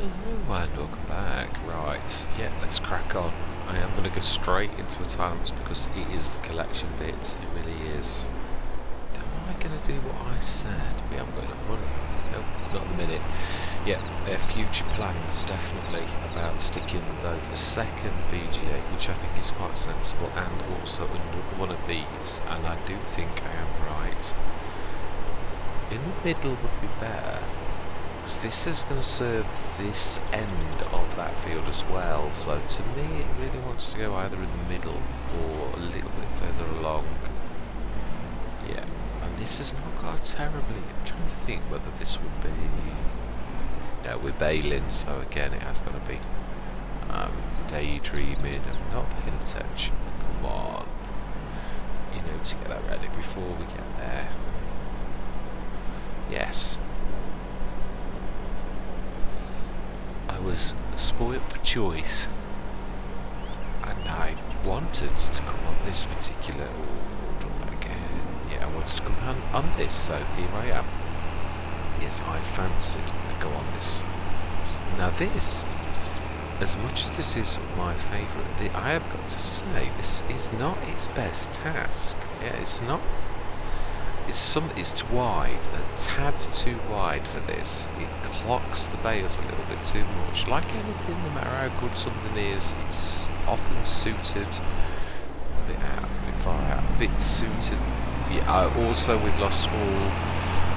Hello and welcome back. Right, yeah, let's crack on. I am going to go straight into Autonomous because it is the collection bit, it really is. Am I going to do what I said? We haven't got enough money. Nope, not at the minute. Yeah, their future plans definitely about sticking both a second BGA, which I think is quite sensible, and also another one of these, and I do think I am right. In the middle would be better, because this is going to serve this end of that field as well, so to me it really wants to go either in the middle or a little bit further along. Yeah, and this has not got terribly, I'm trying to think whether this would be, no, we're bailing, so again it has got to be daydreaming and not paying attention. Come on, you know, to get that ready before we get there. Yes. I was spoilt for choice, and I wanted to come on this particular. Oh, done that again. Yeah, I wanted to come on this, so here I am. Yes, I fancied to go on this. Now, this, as much as this is my favourite, I have got to say, this is not its best task. Yeah, it's not. It's wide, a tad too wide for this. It clocks the bales a little bit too much. Like anything, no matter how good something is, it's often suited a bit out, a bit far out, a bit suited. Yeah, we've lost all.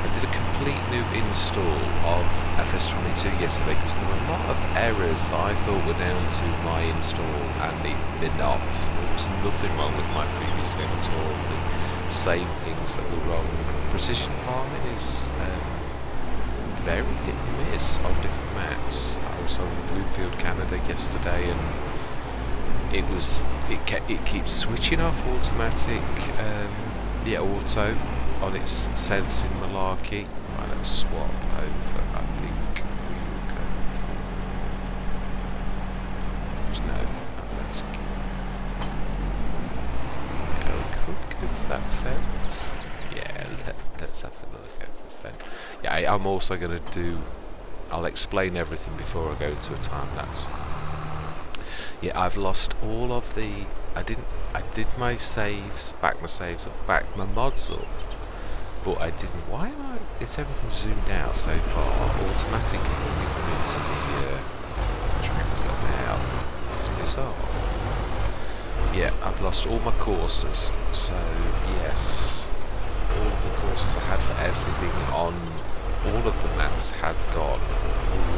I did a complete new install of FS22 yesterday because there were a lot of errors that I thought were down to my install, and they're not. There was nothing wrong with my previous game at all. Same things that were wrong. Precision farming is very hit and miss on different maps. I was on Bloomfield, Canada yesterday, and it keeps switching off automatic, auto on its sensing malarkey. Right, let's swap over. I think we will go for let's go. Could go for that fence. Yeah, let's have a look at the fence. Yeah, I'm also going to do. I'll explain everything before I go to a time lapse. Yeah, I've lost all of the. I did my saves, back my mods up, but I didn't. Why am I? Is everything zoomed out so far automatically when we come into the tractor now? That's bizarre. Yeah, I've lost all my courses, so yes, all of the courses I had for everything on all of the maps has gone.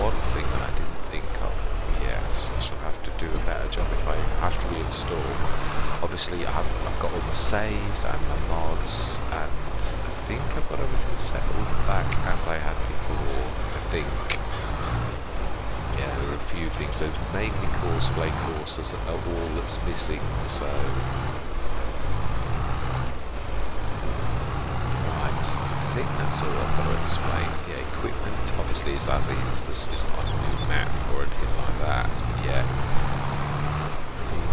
One thing that I didn't think of, yes, I shall have to do a better job if I have to reinstall. Obviously, I've got all my saves and my mods, and I think I've got everything set all back as I had before, I think. Yeah, there are a few things, so mainly cosplay courses are all that's missing, so. Right, I think that's all I've got to explain. Yeah, equipment obviously is as is, there's not a new map or anything like that, but yeah.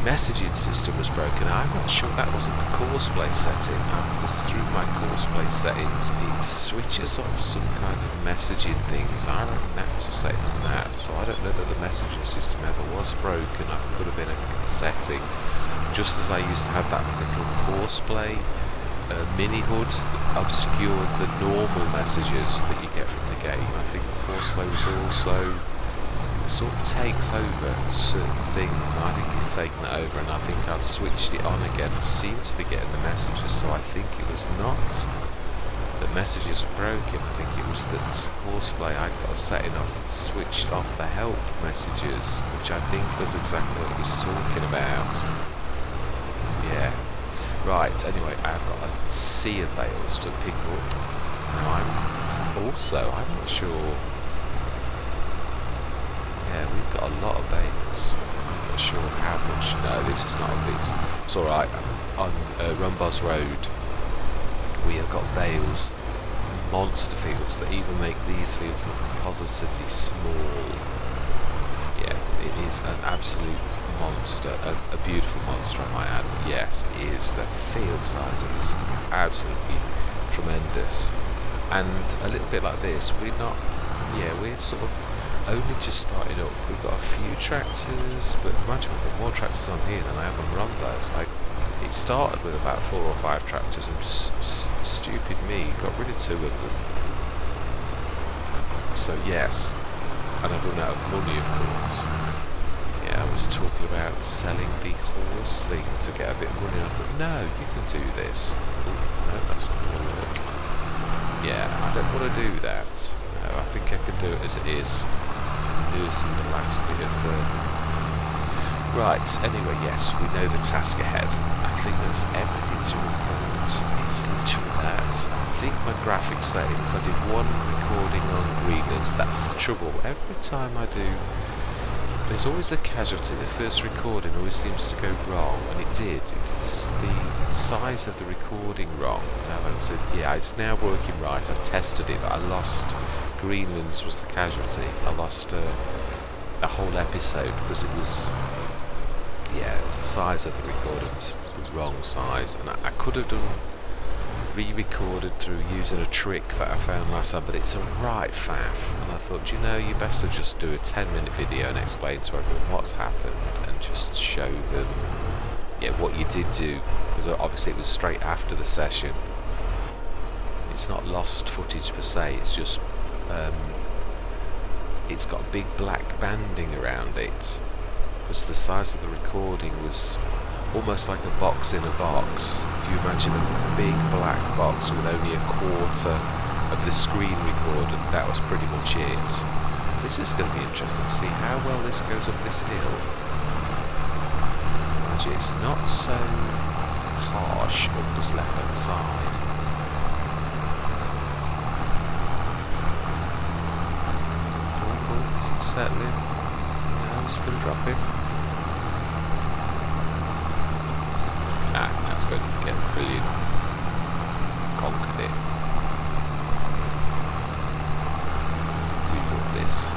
The messaging system was broken. I'm not sure that wasn't the cosplay setting. I was through my cosplay settings. It switches off some kind of messaging things. I reckon that was a setting on that. So I don't know that the messaging system ever was broken. It could have been a setting. Just as I used to have that little cosplay mini HUD that obscured the normal messages that you get from the game. I think cosplay was also sort of takes over certain things. I think it's taken that over, and I think I've switched it on again. I seem to be getting the messages, so I think it was not the messages were broken. I think it was that cosplay I'd got a setting off that switched off the help messages, which I think was exactly what it was talking about. Yeah. Right, anyway, I've got a sea of bales to pick up. Now I'm not sure. Yeah, we've got a lot of bales. I'm not sure how much. No, this is not a bit. It's alright. On Rumbos Road, we have got bales, monster fields that even make these fields look positively small. Yeah, it is an absolute monster, a beautiful monster I might add. Yes, it is. The field size is absolutely tremendous. And a little bit like this, we're sort of only just starting up. We've got a few tractors, but imagine we've got more tractors on here than I have on Rondos. It started with about 4 or 5 tractors, and stupid me got rid of 2 of them. So yes, and I've run out of money, of course. Yeah, I was talking about selling the horse thing to get a bit of money. I thought, no, you can do this. Ooh, no, that's not going to work. Yeah, I don't want to do that. No, I think I can do it as it is. Nursing the last bit of... Right, anyway, yes, we know the task ahead. I think that's everything to report. It's literally that. I think my graphic settings, I did 1 recording on Greenlands. That's the trouble. Every time I do... There's always a casualty. The first recording always seems to go wrong, and it did. It did the size of the recording wrong. And so yeah, it's now working right. I've tested it, but I lost. Greenlands was the casualty. I lost a whole episode because it was, yeah, the size of the recording was the wrong size, and I could have done re-recorded through using a trick that I found last time, but it's a right faff. And I thought, you know, you best just do a 10-minute video and explain to everyone what's happened and just show them, yeah, what you did do, because obviously it was straight after the session. It's not lost footage per se, it's just it's got big black banding around it, because the size of the recording was almost like a box in a box. If you imagine a big black box with only a quarter of the screen recorded, that was pretty much it. This is going to be interesting to see how well this goes up this hill. Actually, it's not so harsh up this left-hand side. Is it settling? No, still dropping. That's going to get brilliant. Conquered it. Do love this.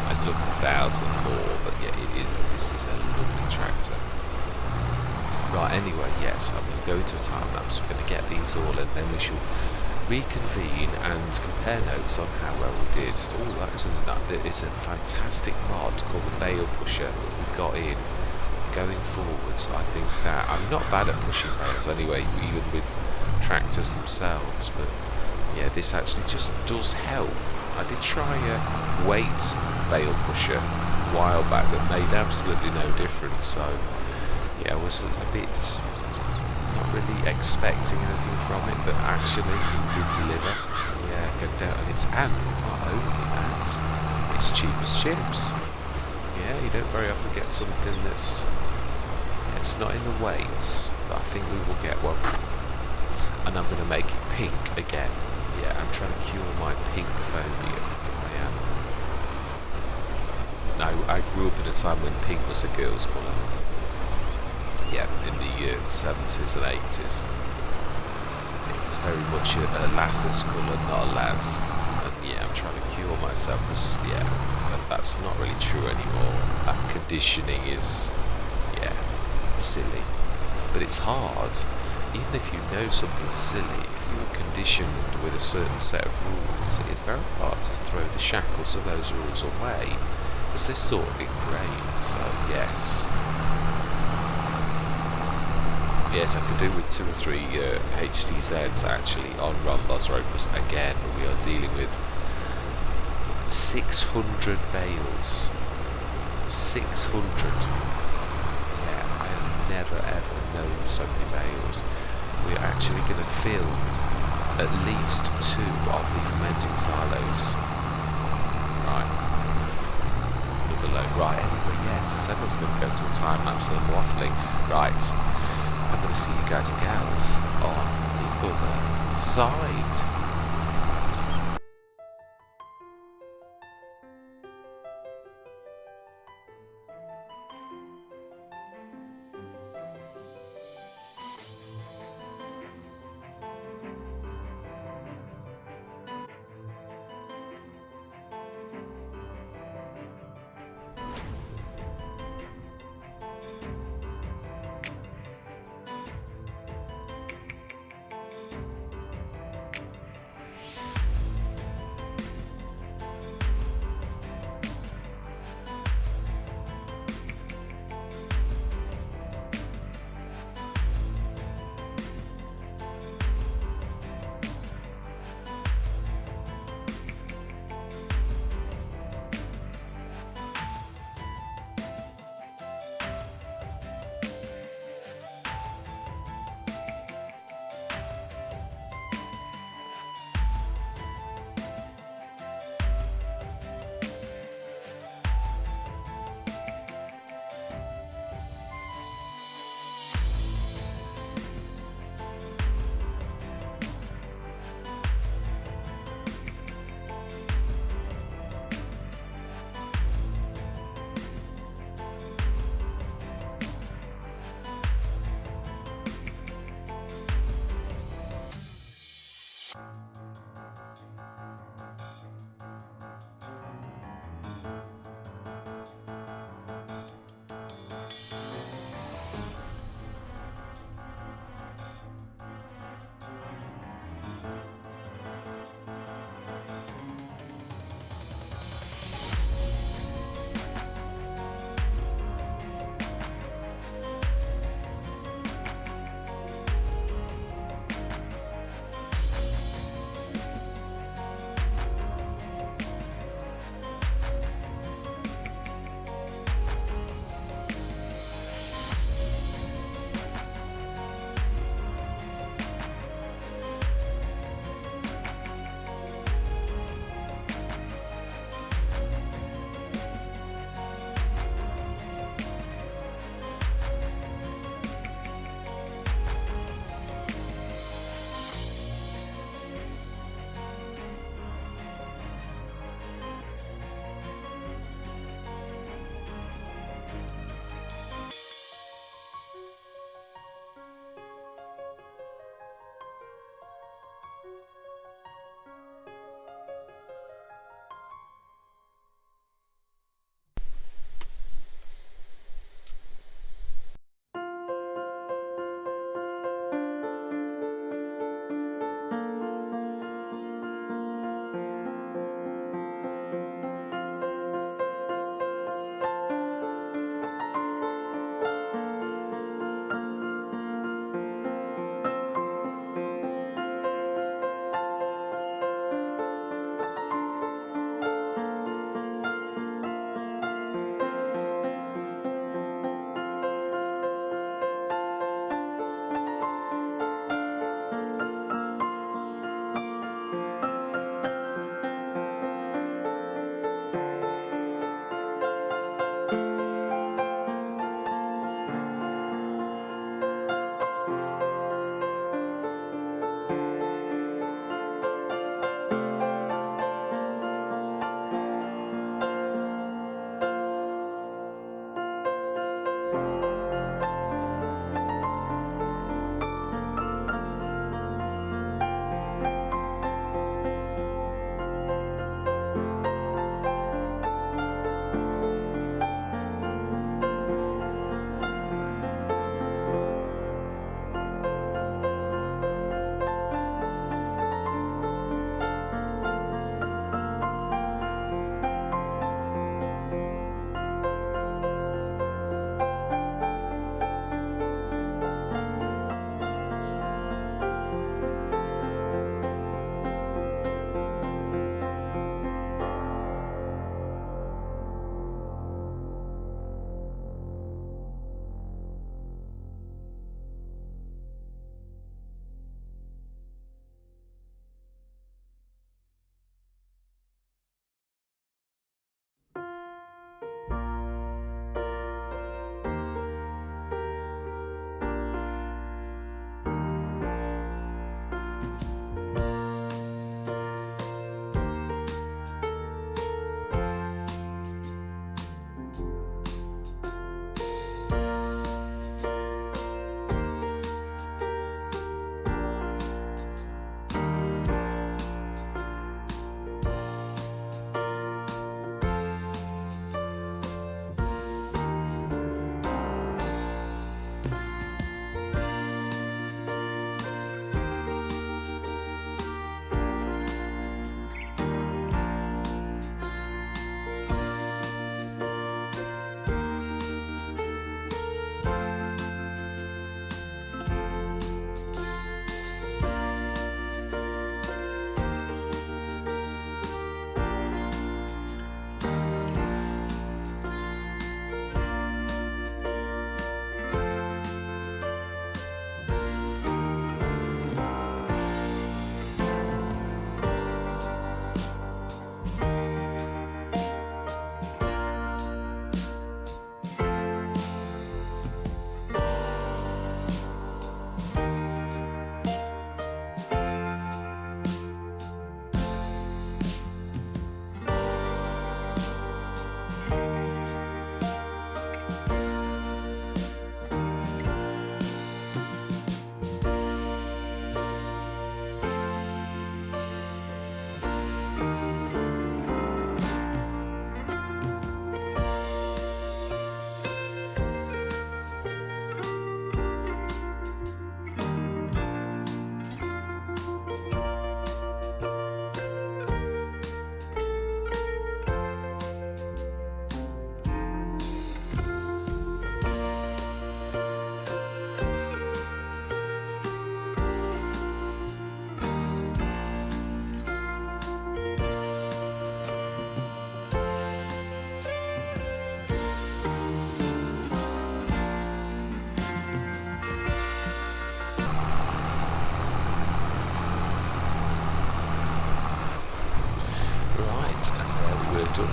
I'd love 1,000 more, but yeah, this is a lovely tractor. Right, anyway, yes, I'm going to go into a time lapse. We're going to get these all, and then we shall reconvene and compare notes on how well we did. Oh, that is a fantastic mod called the Bale Pusher that we got in. Going forwards, I think that I'm not bad at pushing bales anyway, even with tractors themselves, but yeah, this actually just does help. I did try a weight bale pusher a while back that made absolutely no difference, so yeah, I was a bit not really expecting anything from it, but actually it did deliver. Yeah, go down, and not only that, it's cheap as chips. Yeah, you don't very often get something that's... It's not in the weights, but I think we will get one. And I'm going to make it pink again. Yeah, I'm trying to cure my pink phobia. I am. I grew up in a time when pink was a girl's colour. Yeah, in the 70s and 80s. It was very much a lass's colour, not a lad's. And yeah, I'm trying to cure myself because, yeah, that's not really true anymore. That conditioning is, yeah, silly. But it's hard. Even if you know something is silly, if you are conditioned with a certain set of rules, it is very hard to throw the shackles of those rules away, because they're sort of ingrained. So yes. Yes, I could do with 2 or 3 HDZs actually on Rondos Road, because again, we are dealing with 600 bales. 600. Yeah, I have never ever known so many bales. We're actually going to fill at least 2 of the fermenting silos. Right. Another load. Right, anyway, yes, I said I was going to go to a time lapse and I'm waffling. Right. I'm going to see you guys and gals on the other side.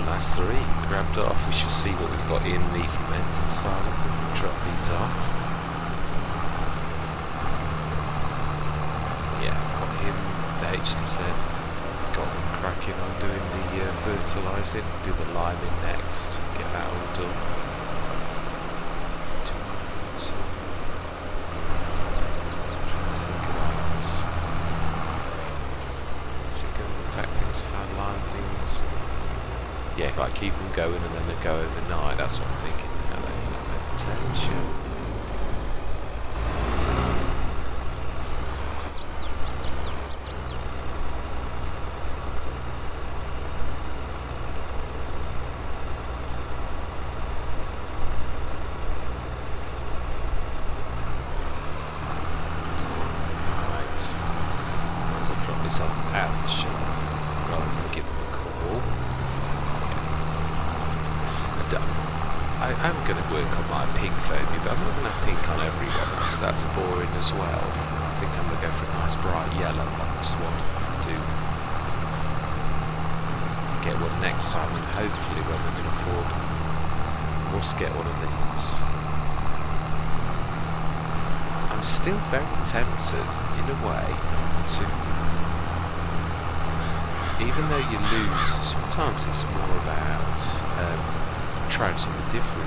last 3 grabbed off. We shall see what we've got in the fermenting silo. We'll drop these off. Yeah, got him, the HTZ. Got him cracking on doing the fertilising. Do the liming next. Get that all done. 202. Line things. Yeah, like keep them going and then they go overnight. That's what I'm thinking now. They need a bit of attention. Right. As I drop this off at the shop. Rather than give them a call. I'm going to work on my pink phobia, but I'm not going to have pink on everyone, so that's boring as well. I think I'm going to go for a nice bright yellow on this one. Do get one next time, and hopefully when we can afford, we'll get one of these. I'm still very tempted, in a way, to... Even though you lose, sometimes it's more about trying something different.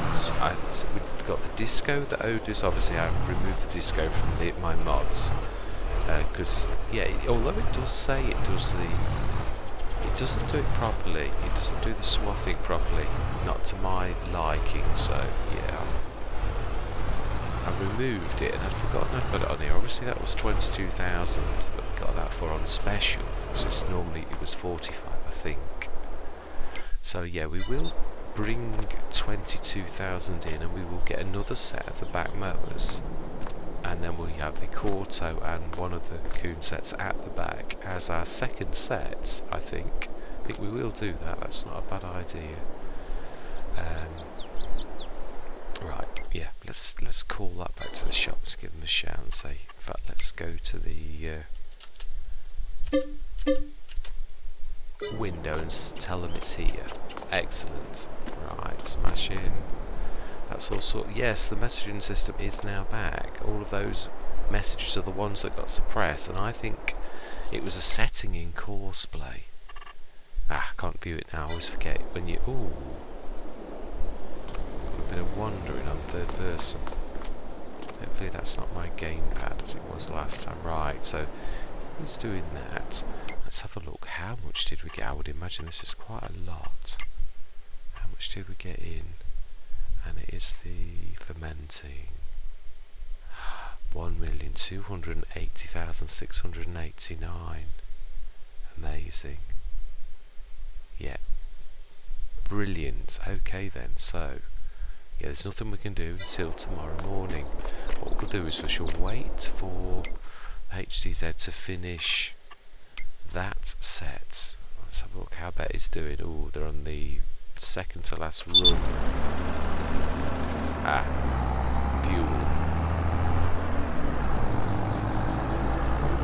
We've got the disco, the Otis. Obviously, I've removed the disco from my mods because, yeah, although it does say it does it doesn't do it properly. It doesn't do the swathing properly, not to my liking. So, yeah, I removed it and I'd forgotten I put it on here. Obviously, that was 22,000 that we got that for on special. So it's normally it was 45, I think. So yeah, we will bring 22,000 in, and we will get another set of the back mowers, and then we'll have the Corto and one of the Coon sets at the back as our second set. I think we will do that. That's not a bad idea. Right, yeah. Let's call that back to the shop. Let's give them a shout and say. In fact, let's go to the. Window and tell them it's here. Excellent. Right, smash in. That's all sort. Yes, the messaging system is now back. All of those messages are the ones that got suppressed, and I think it was a setting in Courseplay. I can't view it now. I always forget when you. Ooh, a bit of wandering on third person. Hopefully that's not my gamepad as it was last time. Right, so he's doing that. Let's have a look. How much did we get? I would imagine this is quite a lot. How much did we get in? And it is the fermenting. 1,280,689. Amazing. Yeah. Brilliant. Okay then, so yeah, there's nothing we can do until tomorrow morning. What we'll do is we shall wait for the HDZ to finish that set. Let's have a look how Betty's doing. Oh, they're on the second to last run. Fuel.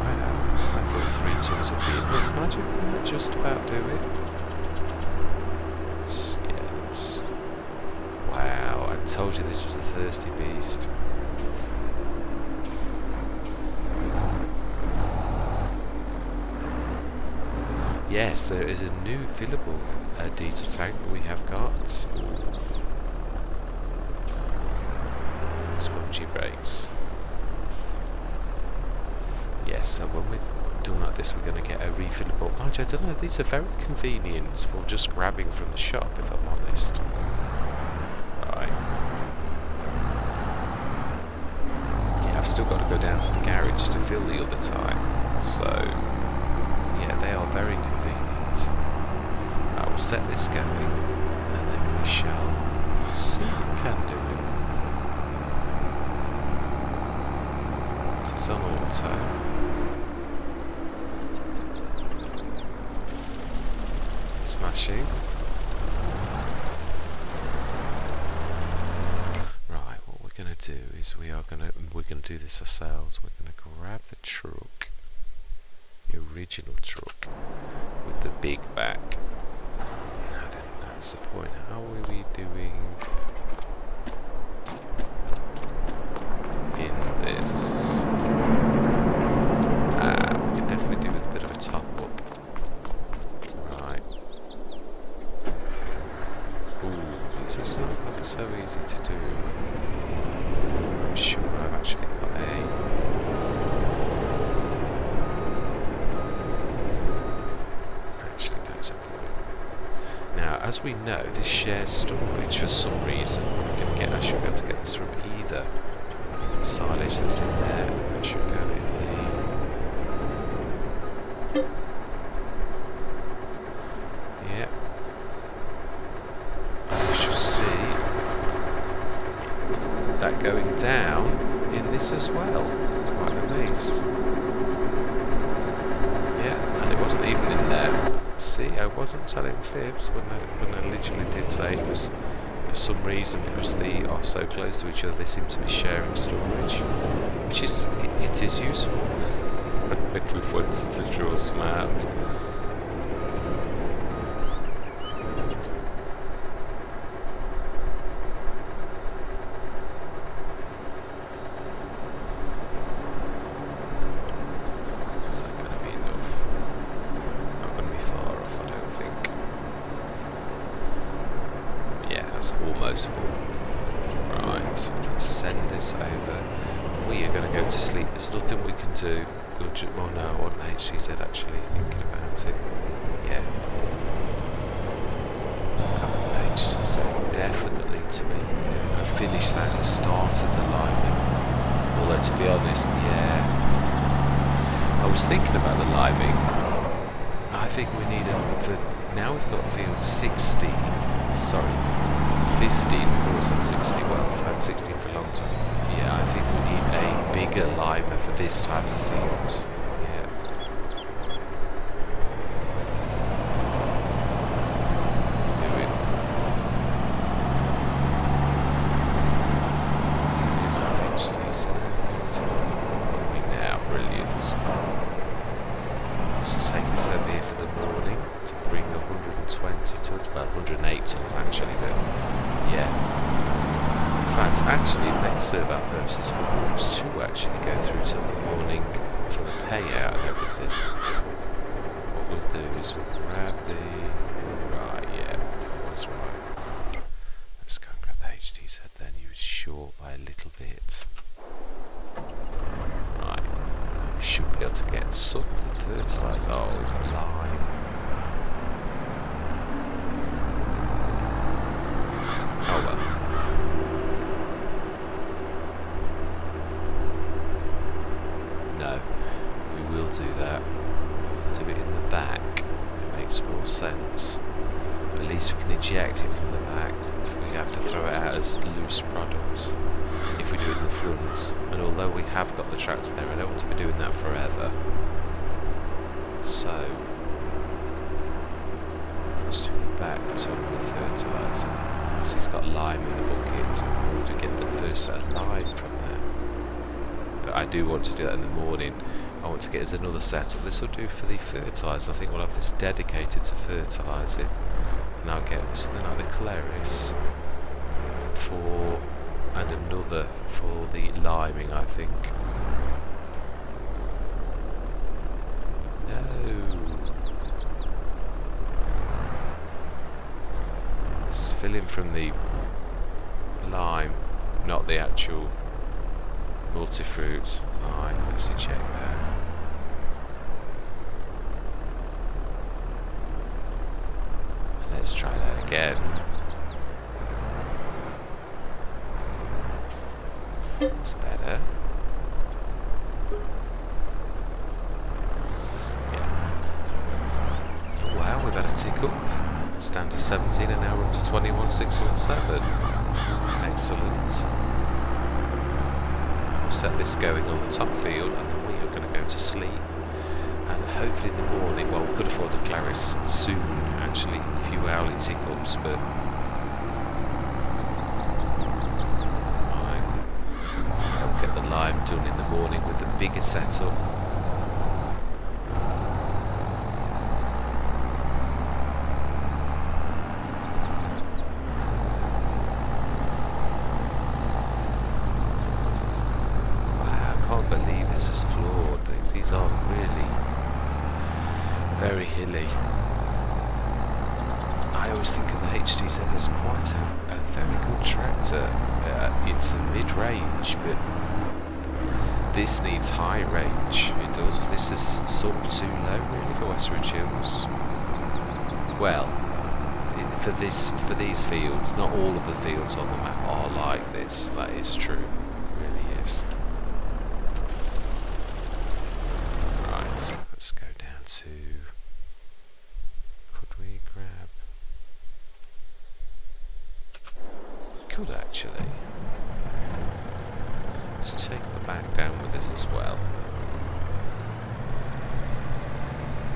Wow, I thought 3 tons would be enough. Imagine we'll just about do it. Yes. Wow, I told you this was a thirsty beast. Yes, there is a new fillable diesel tank that we have got. Spongy brakes. Yes, so when we're doing like this, we're going to get a refillable. I don't know, these are very convenient for just grabbing from the shop, if I'm honest. Right. Yeah, I've still got to go down to the garage to fill the other time. So, yeah, they are very convenient. I will set this going, and then we shall see if we can do it. This is on auto. Smashing. Right, what we're going to do is we're going to do this ourselves. We're going to grab the truck, the original truck with the big back. Now then, That's the point. How are we doing in this? We could definitely do with a bit of a top up. Right. Ooh, this is not going to be so easy to do. I'm sure I've actually got Actually, that's a point. Now, as we know, this shares storage for some reason. I should be able to get this from either silage that's in there. That should go in the... Yep. And we shall see that going down in this as well, quite at least. Yeah, and it wasn't even in there. See, I wasn't telling fibs when I literally did say it was for some reason, because they are so close to each other, they seem to be sharing storage, which is, it is useful if we wanted to draw some out. Is that going to be enough? Not going to be far off, I don't think. Yeah, that's almost full. Right, send this over. We are going to go to sleep. There's nothing we can do. We'll well, no, I want HCZ actually thinking about it. Yeah. HCZ definitely to be. I finished that and started the liming. Although to be honest, yeah. I was thinking about the liming. I think we need for now we've got field 16. Sorry, 15. Of course, at 16. Well, I've had 16 for a long time. Yeah, I think we need a bigger limer for this type of field. Yeah. Do it. Is that HDZ? Coming now, brilliant. Let's take this over here for the morning to bring 120 tons, well 108 tons actually, but yeah. In fact, actually it may serve our purposes for us to actually go through till the morning for the payout and everything. What we'll do is we'll grab the... Right, yeah, that's right. Let's go and grab the HDZ then, you were short by a little bit. Right, we should be able to get some of the fertiliser. Oh, lime. Oh well. No, we will do that. We'll do it in the back. It makes more sense. At least we can eject it from the back. We have to throw it out as loose products if we do it in the front. And although we have got the tractor there, I don't want to be doing that forever. So let's do the back top with fertiliser. Because he's got lime in the bucket. I want to get the first set of lime from there. But I do want to do that in the morning. I want to get us another setup. This will do for the fertiliser. I think we'll have this dedicated to fertilising. And I'll get something like the Claris for, and another for the liming, I think. No. It's filling from the lime, not the actual multi-fruit. Right, let's check that. Let's try that again. It's better. Yeah. Oh, wow, we've had a tick up. It's down to 17 and now we're up to 21,617. Excellent. We'll set this going on the top field and then we are going to go to sleep. And hopefully in the morning, well, we could afford a Claris soon, actually, a few hourly tick-ups, but I'll get the lime done in the morning with the bigger setup. always think of the HDZ as quite a very good tractor. It's a mid-range, but this needs high range. It does. This is sort of too low really for Westbridge Hills. Well, for these fields, not all of the fields on the map are like this. That is true. It really is. Right, let's go down to... Could we grab... Could actually. Let's take the bag down with us as well.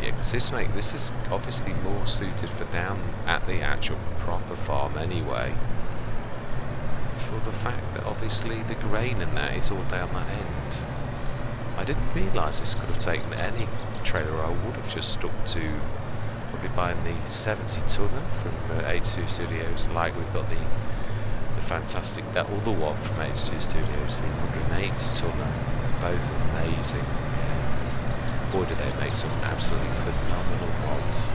Yeah, because this is obviously more suited for down at the actual proper farm anyway. For the fact that obviously the grain and that is all down that end. I didn't realise this could have taken any trailer. I would have just stuck to probably buying the 70 tonner from H2 Studios, like we've got the fantastic, that other one from H2 Studios, the 108 tonner, both amazing. Yeah. Boy, do they make some absolutely phenomenal mods.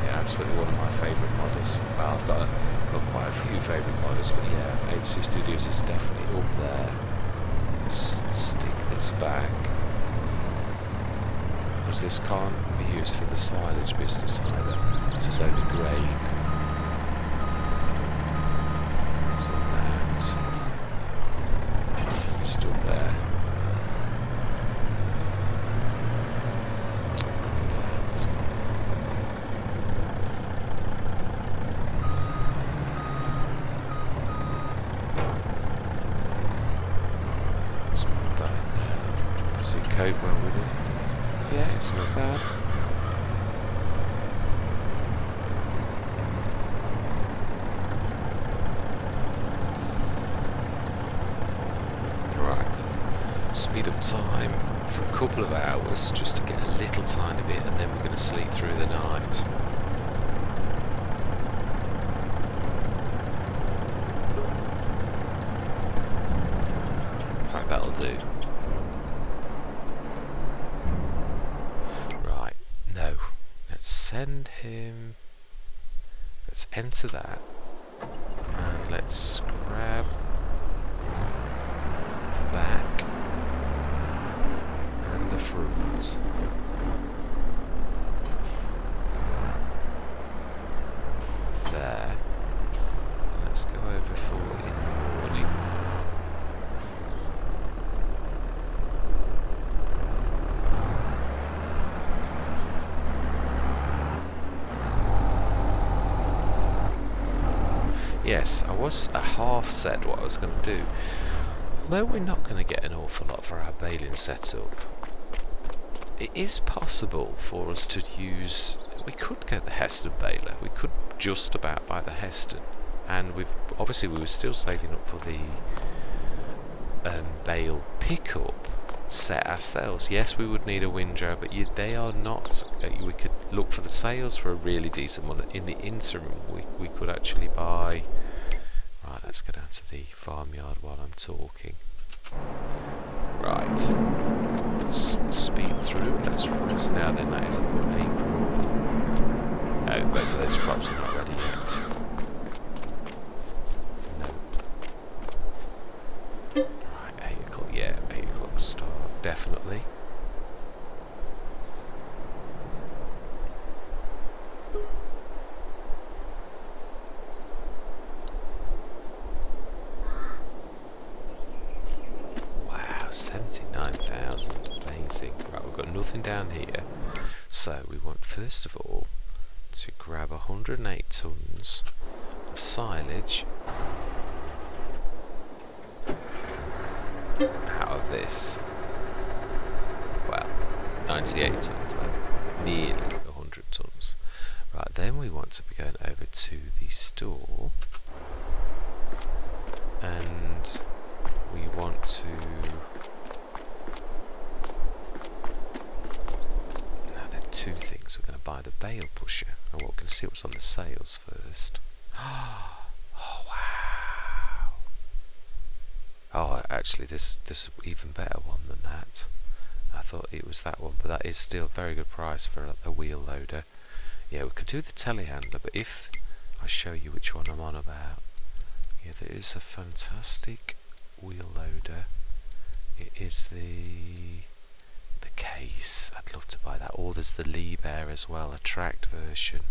Yeah, absolutely one of my favourite modders. Well, I've got quite a few favourite modders, but yeah, H2 Studios is definitely up there. Stick this back. Because this can't be used for the silage business either. This is only grain. So that's still there. That. Let's put that in there. Does it cope well with it? Yeah, it's not bad. Speed up time for a couple of hours just to get a little tiny bit, and then we're going to sleep through the night. In fact, that'll do. Right, no. Let's send him. Let's enter that. And let's grab the back. The fruits. There. Let's go over for in the morning. Yes, I was a half said what I was going to do. Although we're not going to get an awful lot for our baling setup, it is possible for us to use... We could get the Heston baler. We could just about buy the Heston. And we were still saving up for the bale pickup set ourselves. Yes, we would need a windrow, but they are not... we could look for the sales for a really decent one. In the interim, we could actually buy... Right, let's go down to the farmyard while I'm talking. Right, let's speed through. Let's rest now. Then that is April. Oh, both of those crops are not ready yet. No. Right, 8 o'clock. Yeah, 8 o'clock start. Definitely. Right, we've got nothing down here, so we want first of all to grab 108 tons of silage out of this. Well, 98 tons then, nearly 100 tons. Right, then we want to be going over to the store, and we want to... Two things. We're going to buy the bale pusher, and we're going to see what's on the sales first. Oh wow! Oh, actually, this is an even better one than that. I thought it was that one, but that is still a very good price for a wheel loader. Yeah, we could do the telehandler, but if I show you which one I'm on about, yeah, there is a fantastic wheel loader. It is the case. I'd love to buy that. Or there's the Lee Bear as well, a tracked version.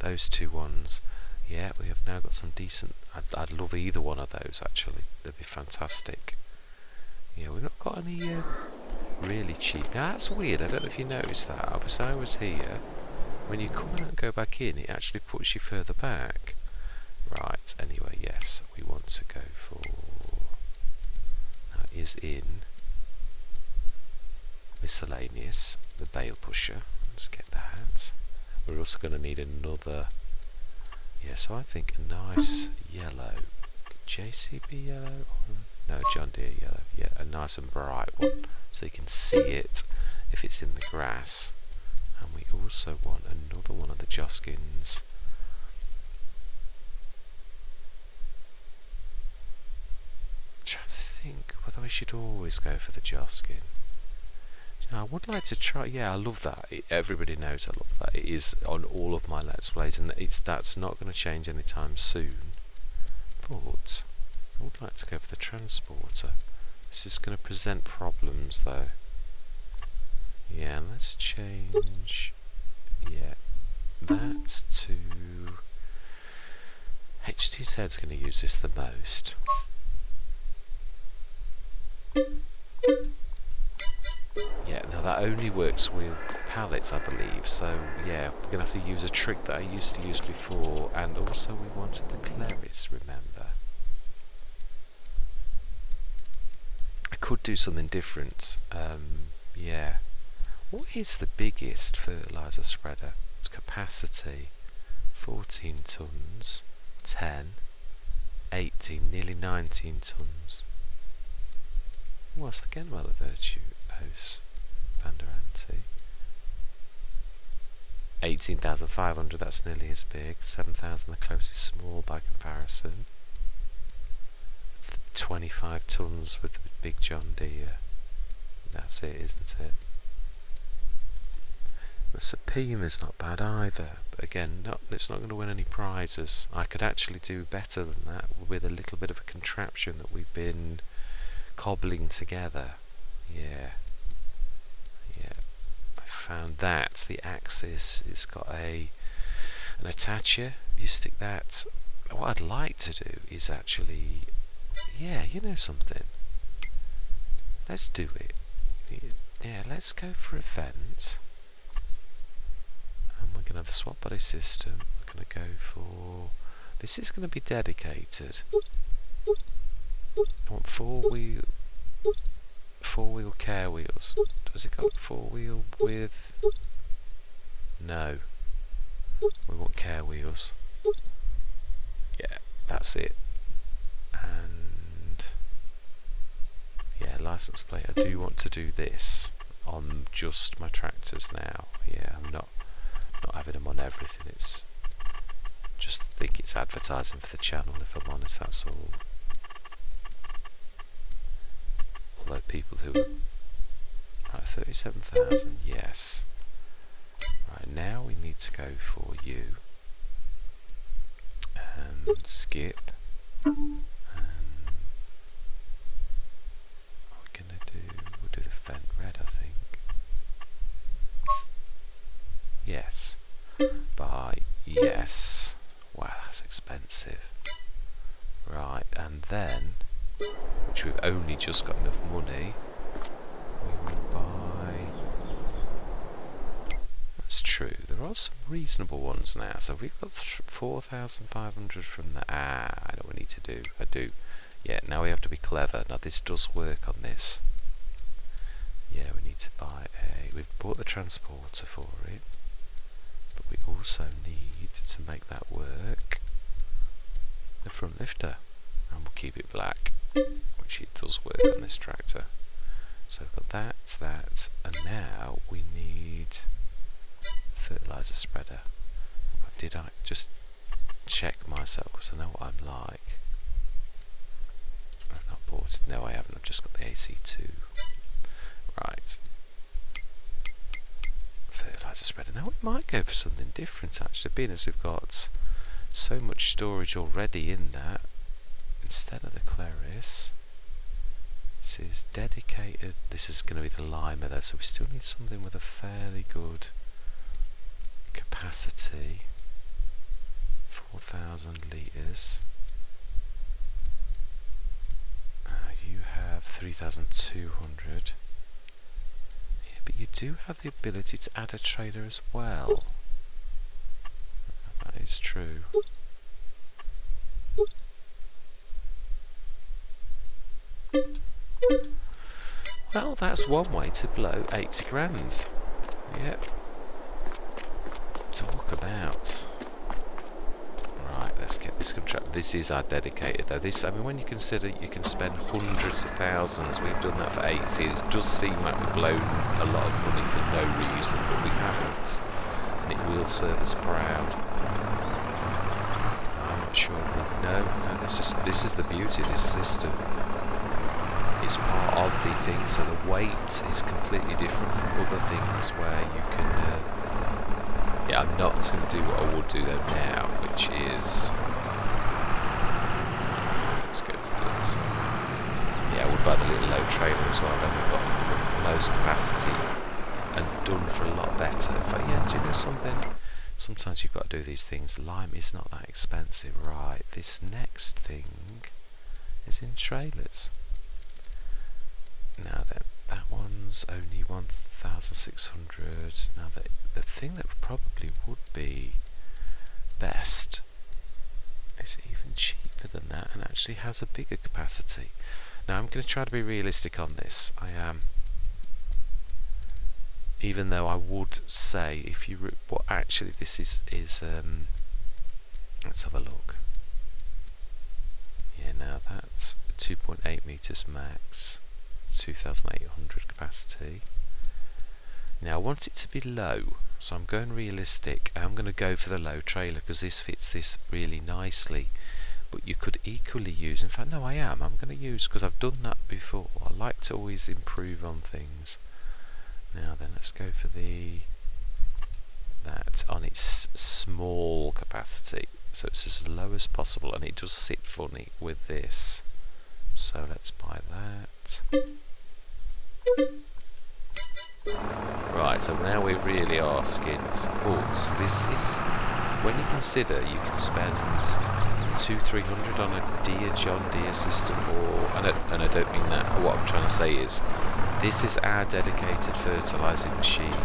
Those two ones. Yeah, we have now got some decent. I'd love either one of those actually. They'd be fantastic. Yeah, we've not got any really cheap. Now that's weird. I don't know if you noticed that. As I was here, when you come out and go back in, it actually puts you further back. Right. Anyway, yes, we want to go for. Now it is in miscellaneous, the bale pusher. Let's get that. We're also going to need another. Yeah, so I think a nice yellow, JCB yellow, no, John Deere yellow. Yeah, a nice and bright one, so you can see it if it's in the grass. And we also want another one of the Joskins. I'm trying to think whether we should always go for the Joskin. I would like to try. Yeah, I love that. Everybody knows I love that. It is on all of my Let's Plays, and that's not going to change anytime soon. But I would like to go for the transporter. This is going to present problems, though. Yeah, let's change. Yeah, that to HTZ's going to use this the most. Yeah, now that only works with pallets, I believe, so yeah, we're going to have to use a trick that I used to use before, and also we wanted the Claris, remember. I could do something different, yeah. What is the biggest fertiliser spreader? Capacity, 14 tonnes, 10, 18, nearly 19 tonnes. Oh, I was forgetting about the Virtue. Vanderanti. 18,500, that's nearly as big. 7,000, the closest small by comparison. 25 tonnes with the big John Deere. That's it, isn't it? The Supreme's not bad either, but again, it's not going to win any prizes. I could actually do better than that with a little bit of a contraption that we've been cobbling together. Yeah. I found that the axis has got an attacher. You stick that. What I'd like to do is actually, yeah, you know something. Let's do it. Yeah, let's go for a vent. And we're going to have the swap body system. We're going to go for. This is going to be dedicated. I want four wheel care wheels. Does it go 4-wheel with? No. We want care wheels. Yeah, that's it. And yeah, license plate. I do want to do this on just my tractors now. Yeah, I'm not having them on everything. It's just think it's advertising for the channel. If I'm honest, that's all. Although people who are right, 37,000, yes. Right, now we need to go for you and skip. And what we're gonna do? We'll do the vent red, I think. Yes. Buy yes. Wow, that's expensive. Right, and then, which we've only just got enough money, we will buy. That's true. There are some reasonable ones now. So we've got 4,500 from the. I know what we need to do. I do. Yeah. Now we have to be clever. Now this does work on this. Yeah, we need to buy a. We've bought the transporter for it, but we also need to make that work. The front lifter, and we'll keep it black, which it does work on this tractor. So we've got that, and now we need fertilizer spreader. Did I just check myself because I know what I'm like? I've not bought it. No, I haven't. I've just got the AC2. Right. Fertilizer fertiliser spreader. Now we might go for something different actually, being as we've got so much storage already in that. Instead of the Claris, this is dedicated. This is going to be the Lima though, so we still need something with a fairly good capacity. 4,000 litres. You have 3,200. Yeah, but you do have the ability to add a trailer as well. That is true. Well, that's one way to blow 80 grand. Yep. Talk about. Right, let's get this contract. This is our dedicated though. This, I mean, when you consider you can spend hundreds of thousands, we've done that for 80. It does seem like we've blown a lot of money for no reason, but we haven't. And it will serve us proud. I'm not sure. No, this is the beauty of this system. It's part of the thing, so the weight is completely different from other things where you can. Yeah, I'm not going to do what I would do though now, which is. Let's go to the other side. Yeah, I would buy the little low trailer as well. Then we've got the most capacity and done for a lot better. In fact, yeah, do you know something? Sometimes you've got to do these things. Lime is not that expensive, right? This next thing is in trailers. Now that one's only 1,600. Now the thing that probably would be best is even cheaper than that and actually has a bigger capacity. Now I'm going to try to be realistic on this. I am. Even though I would say if you what actually this is let's have a look. Yeah, now that's 2.8 meters max. 2,800 capacity. Now I want it to be low, so I'm going realistic. I'm going to go for the low trailer because this fits this really nicely. But you could equally use, in fact no, I'm going to use, because I've done that before. I like to always improve on things. Now then, let's go for that on its small capacity, so it's as low as possible, and it does sit funny with this. So let's buy that. Right, so now we really are skinned. But this is, when you consider you can spend 200-300 on a John Deere system, and I don't mean that. What I'm trying to say is, this is our dedicated fertilising machine,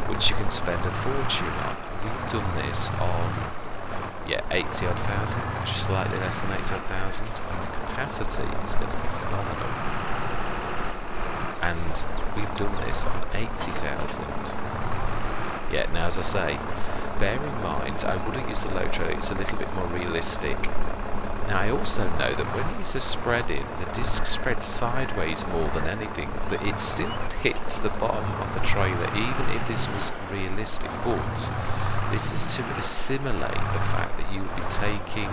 which you can spend a fortune on. We've done this on 80 odd thousand, which is slightly less than 80 odd thousand, and the capacity is going to be phenomenal. And we've done this on 80,000. Yeah, now as I say, bear in mind, I wouldn't use the low trailer, it's a little bit more realistic. Now I also know that when these are spreading, the disc spreads sideways more than anything, but it still hits the bottom of the trailer, even if this was realistic. But this is to assimilate the fact that you will be taking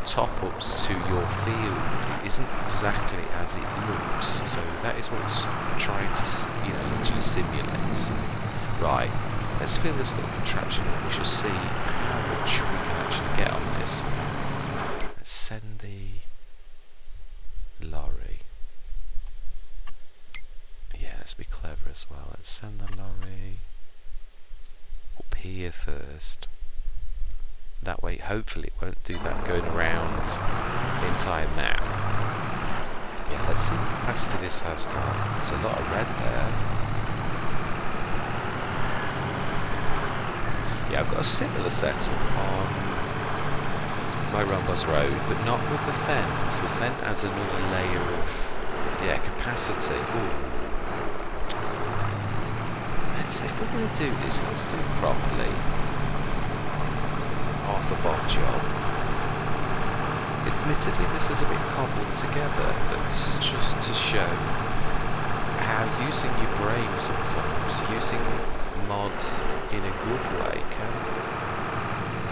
top-ups to your field. It isn't exactly as it looks, so that is what it's trying to, literally simulate. Right, let's fill this little contraption and we shall see how much we can actually get on this. Let's send the lorry. Yeah, let's be clever as well. Let's send the lorry up here first. That way, hopefully, it won't do that going around the entire map. Yeah, let's see what capacity this has got. There's a lot of red there. Yeah, I've got a similar setup on my Rhombus Road, but not with the fence. The fence adds another layer of capacity. Ooh. If we're going to do this, let's do it properly. Half a bomb job. Admittedly, this is a bit cobbled together, but this is just to show how using your brain sometimes, using mods in a good way, can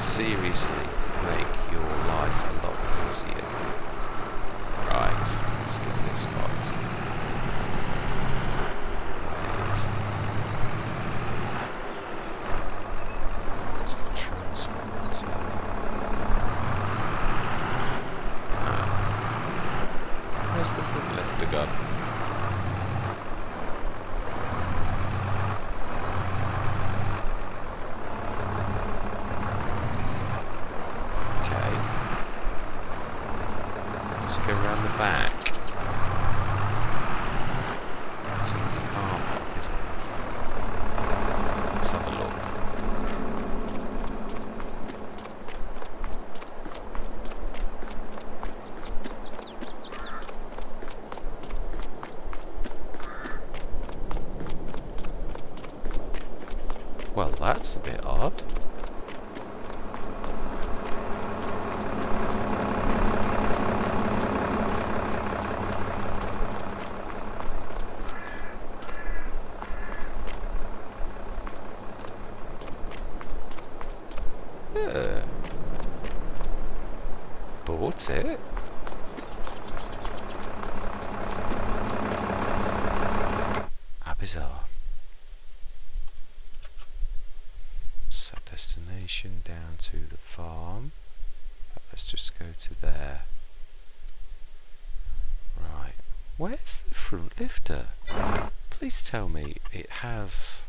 seriously make your life a lot easier. Right, let's get this spot. Where's the front lifter gone? Okay. Does it go around the back? It's in the car park, isn't it? Let's have a look. Well, that's a bit odd. Bought it. How bizarre. Set destination down to the farm. Let's just go to there. Right. Where's the front lifter? Please tell me it has...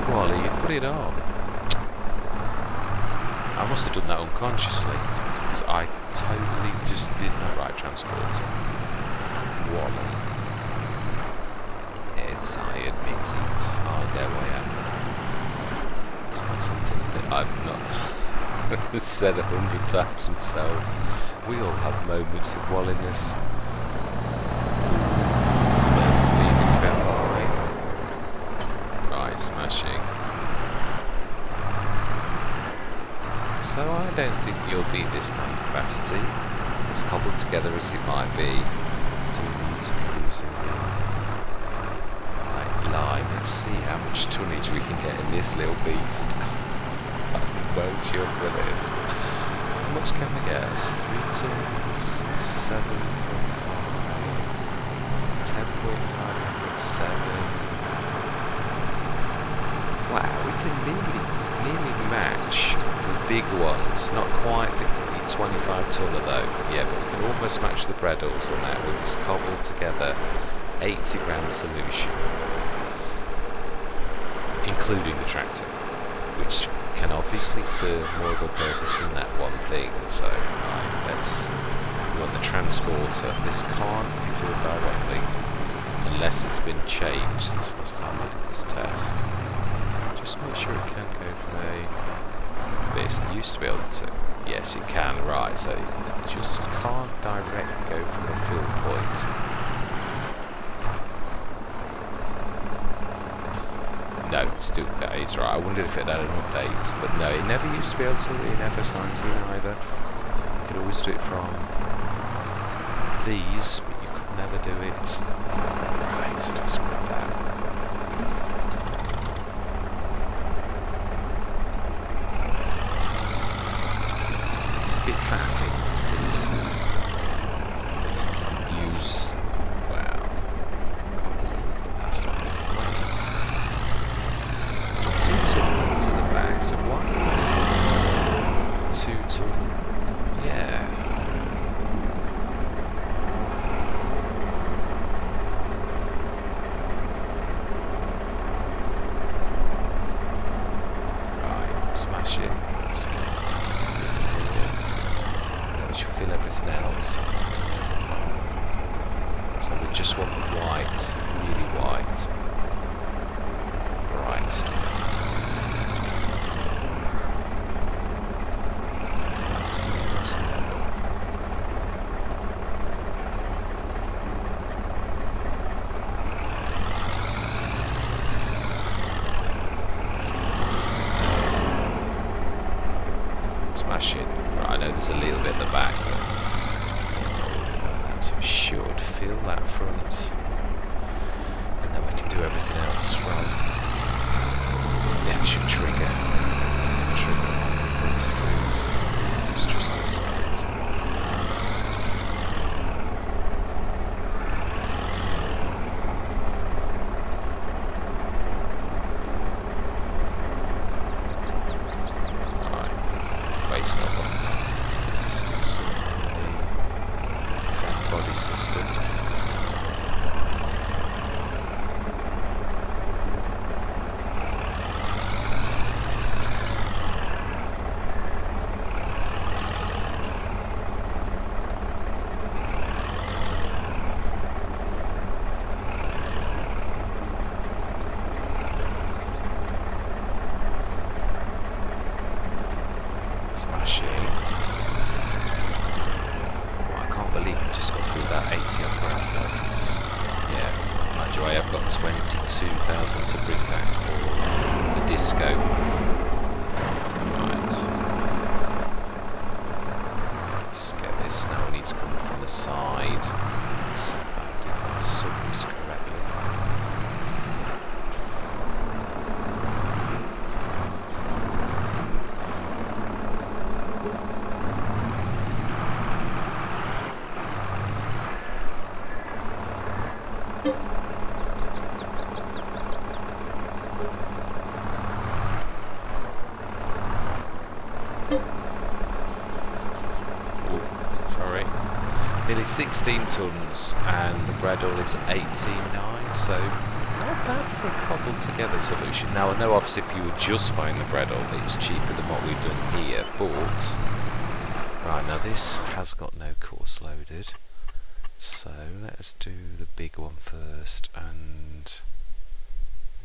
Wally, you put it on. I must have done that unconsciously, because I totally just did not write transporter. Wally. Yes, I admit it. I know I am. It's not something that I've not said 100 times myself. We all have moments of walliness. There's the Phoenix going by. Right, smashing. So I don't think you'll be this kind of capacity, as cobbled together as it might be. Do we need to be using the right line? Let's see how much tonnage we can get in this little beast. I'm well chilled for this. How much can we get? 3 tons, 7.5, 10.5, 10.7. Wow, we can nearly match the big ones. Not quite the 25 tonner though. Yeah, but we can almost match the Breddles on that with this cobbled together 80 grand solution, including the tractor, which can obviously serve more of a purpose than that one thing. So, right, let's run the transporter. This can't be filled directly unless it's been changed since last time I did this test. Just make sure it can go from a base. It used to be able to. Yes, it can. Right, so it just can't directly go from a fill point. No, still that is right. I wondered if it had an update, but no, it never used to be able to in FS19 either. You could always do it from these, but you could never do it. Right, let's grab that. It's a bit faffy, it is. But you can use, well, can't believe that's not enough weight. It's a 2 ton weight to the back, so why 2 ton? Yeah. Right, smash it. Let's get should fill everything else. So we just want the white, really white, bright stuff. That's mirrors and level. Smash it. Right, I know there's a little bit at the back, but so we should fill that front, and then we can do everything else from the actual trigger. The trigger to fruit. It's just this bit. body system. To bring back for the disco. Right. Let's get this. Now we need to come from the side. See if I did my sums correctly. Nearly 16 tonnes and the bread oil is 18.9, so not bad for a cobbled together solution. Now I know obviously if you were just buying the bread oil it's cheaper than what we've done here, but right, now this has got no course loaded, so let's do the big one first. And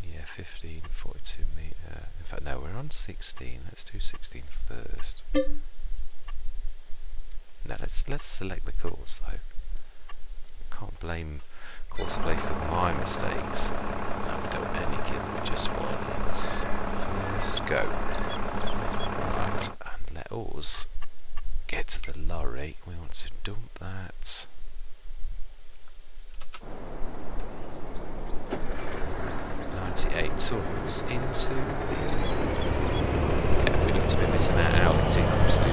yeah, 15, 42 metre, in fact no, we're on 16, let's do 16 first. Now let's select the course though. Can't blame Courseplay for my mistakes. No, we don't any kid, we just want first go. Right, and let us get to the lorry. We want to dump that. $98 tonnes into the... Yeah, we don't to be missing out out incomes, do we?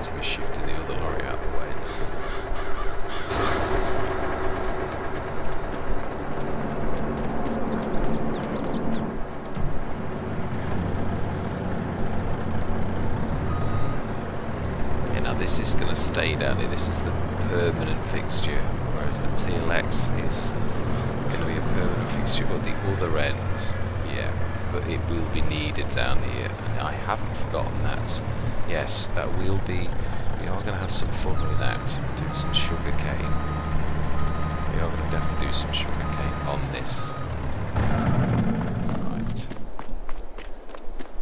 To be shifting the other lorry out of the way. Yeah, now this is going to stay down here. This is the permanent fixture, whereas the TLX is going to be a permanent fixture at the other end. Yeah, but it will be needed down here, and I haven't forgotten that. Yes, that will be, we are going to have some fun with that, doing some sugar cane. We are going to definitely do some sugar cane on this. Right.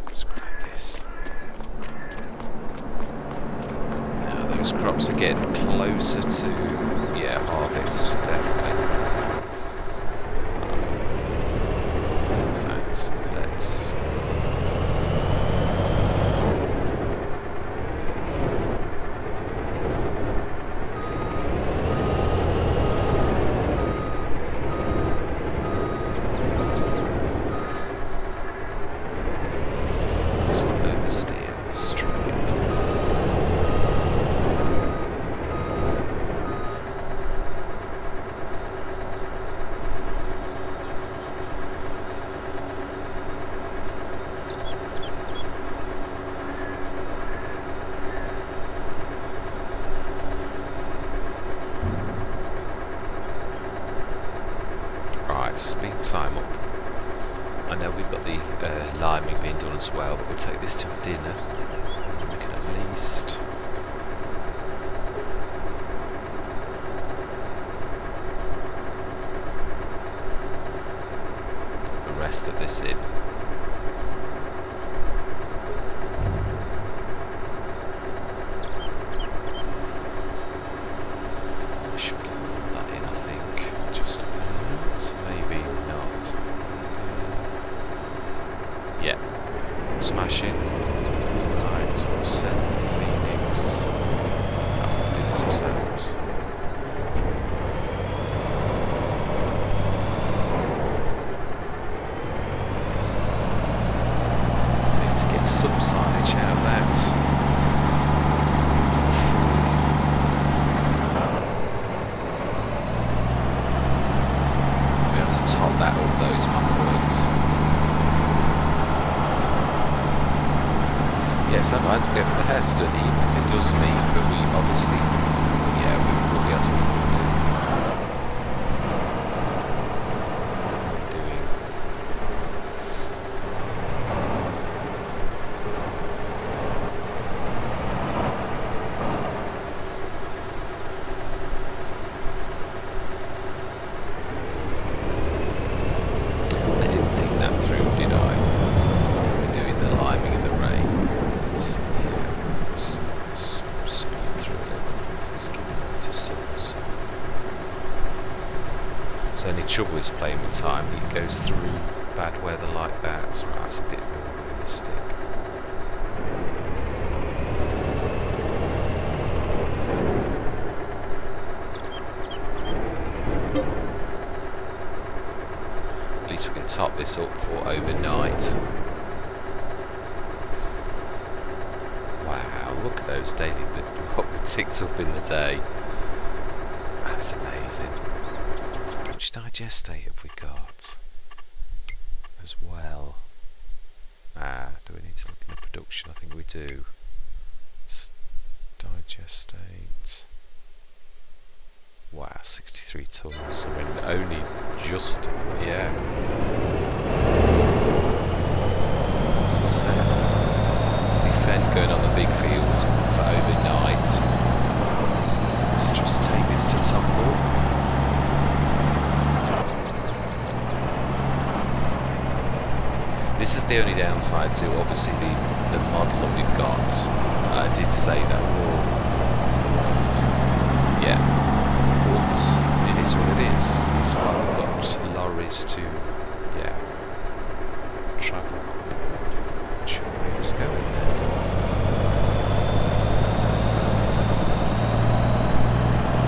Let's grab this. Now those crops are getting closer to, yeah, harvest, definitely. In fact, let's... Speed time up. I know we've got the liming being done as well, but we'll take this to dinner and we can at least put the rest of this in. Smashing. Right, we'll send the Phoenix. We'll do this ourselves. Need to get some signage out of that. We'll be able to top that up though, is my point. Yes, I'd like to go for the hair study, even if it does mean that we obviously, yeah, we will be able to afford it. Doing. I didn't think that through, did I? We're doing the liming in the rain. It's, yeah, let's speed through it. Let's give it to subs. So the only trouble is playing with time. It goes through bad weather like that, so that's a bit more realistic. At least we can top this up for overnight. Wow, look at those daily, what we ticked up in the day. That's amazing. How much digestate have we got as well? Do we need to look in the production? I think we do. Digestate. Wow, 63 tons. I mean, only just, yeah. It's a set. Defend going on the big field for overnight. Let's just take this to top up. This is the only downside to obviously the model that we've got. I did say that war. Yeah, but it is what it is. That's why we've got lorries to, yeah, travel. Which way is going there?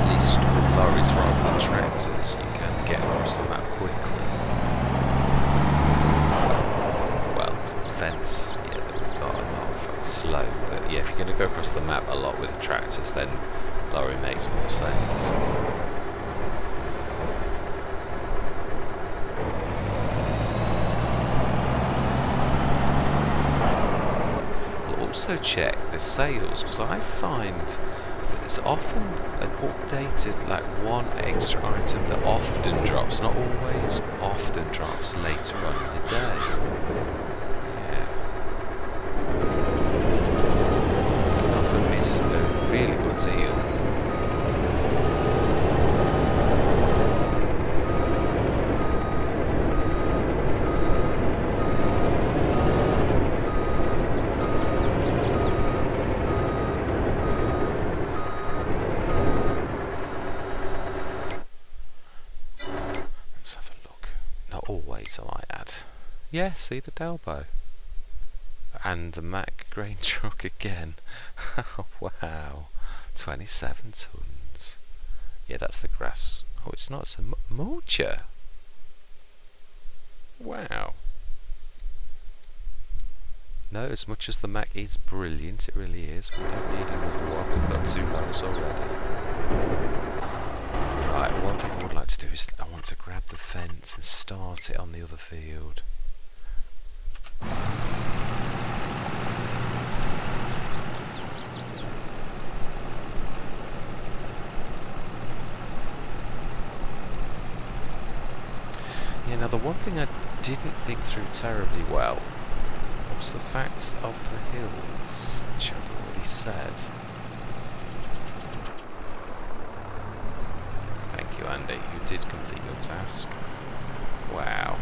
At least with lorries rather than tractors, you can get across the map quickly. Fence, yeah, that we've got a lot of slow, but yeah, if you're going to go across the map a lot with tractors, then lorry makes more sense. We'll also check the sales, because I find that there's often an updated, like one extra item that often drops, not always, but often drops later on in the day. A really good deal. Let's have a look. Not always, I might add. Yeah, see the Delbo. And the Mack grain truck again. Wow, 27 tons. Yeah, that's the grass. Oh, it's not, it's a mulcher. Wow. No, as much as the Mack is brilliant, it really is. We don't need another one. We've got 2 loads already. Right, one thing I would like to do is I want to grab the fence and start it on the other field. Yeah, now the one thing I didn't think through terribly well was the facts of the hills, which I've already said. Thank you, Andy, you did complete your task. Wow.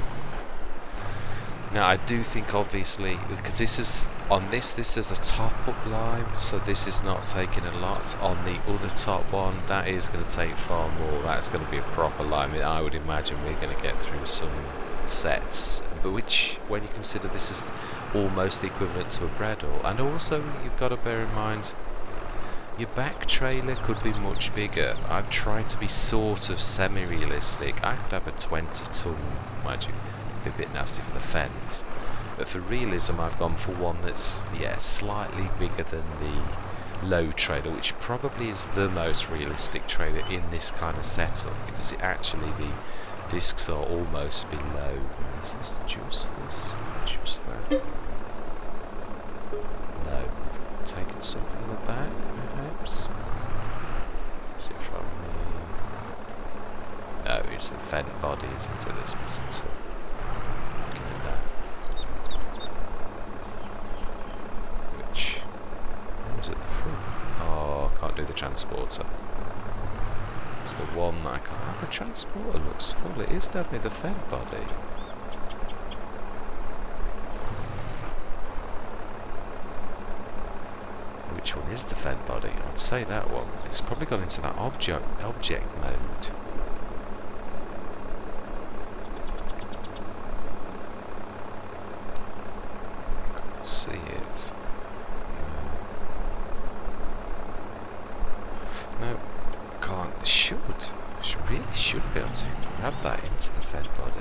Now I do think obviously, because this is, on this is a top up lime, so this is not taking a lot. On the other top one, that is going to take far more. That's going to be a proper lime. I would imagine we're going to get through some sets, but which, when you consider this is almost equivalent to a Bredel, and also you've got to bear in mind your back trailer could be much bigger. I'm trying to be sort of semi-realistic. I could have a 20-ton, mind you, be a bit nasty for the fence, but for realism I've gone for one that's, yeah, slightly bigger than the low trailer, which probably is the most realistic trailer in this kind of setup, because it actually, the discs are almost below. Is this just this? Just that? No. that, perhaps? Is it from the... No, it's the fent body, isn't it, that's missing, so... Looking at that. Which... Where was it, the front? Oh, I can't do the transporter. It's the one that I can't... Oh, the transporter looks full. It is definitely the fent body. Which one is the fent body? I'd say that one. It's probably gone into that object mode. Can't see it. No, can't. It should. Really should be able to grab that into the fent body.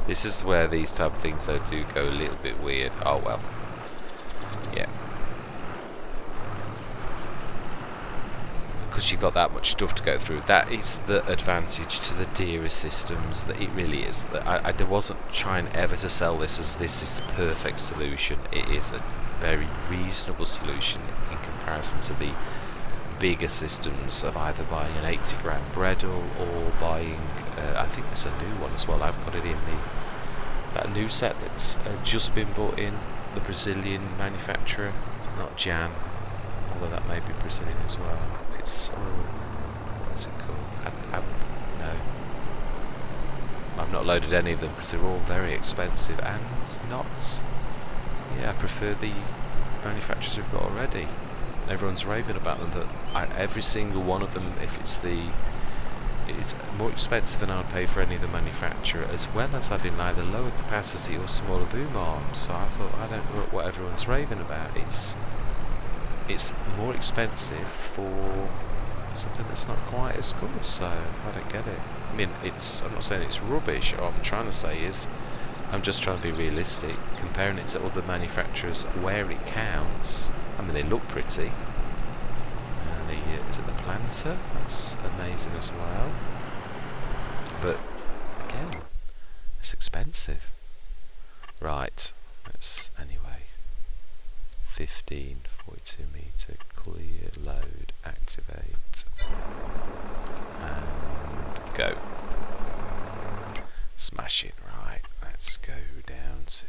This is where these type of things though do go a little bit weird. Oh well. Yeah. Because you've got that much stuff to go through. That is the advantage to the dearer systems. That it really is. That I wasn't trying ever to sell this as this is the perfect solution. It is a very reasonable solution in comparison to the bigger systems of either buying an 80 grand Bredel or buying I think there's a new one as well. I've got it in that new set that's just been bought in, the Brazilian manufacturer, not Jan, although that may be Brazilian as well. It's what's it called? No, I've not loaded any of them because they're all very expensive and not. Yeah, I prefer the manufacturers we've got already. Everyone's raving about them, but every single one of them, if it's more expensive than I would pay for any of the manufacturer, as well as having either lower capacity or smaller boom arms. So I thought, I don't know what everyone's raving about. It's more expensive for something that's not quite as good, so I don't get it. I mean, I'm not saying it's rubbish. What I'm trying to say is, I'm just trying to be realistic, comparing it to other manufacturers where it counts. I mean, they look pretty. Is it the planter? That's amazing as well. But again, it's expensive. Right. Let's anyway. 15, 42 meter, clear, load, activate, and go. Smash it. Right. Let's go down to.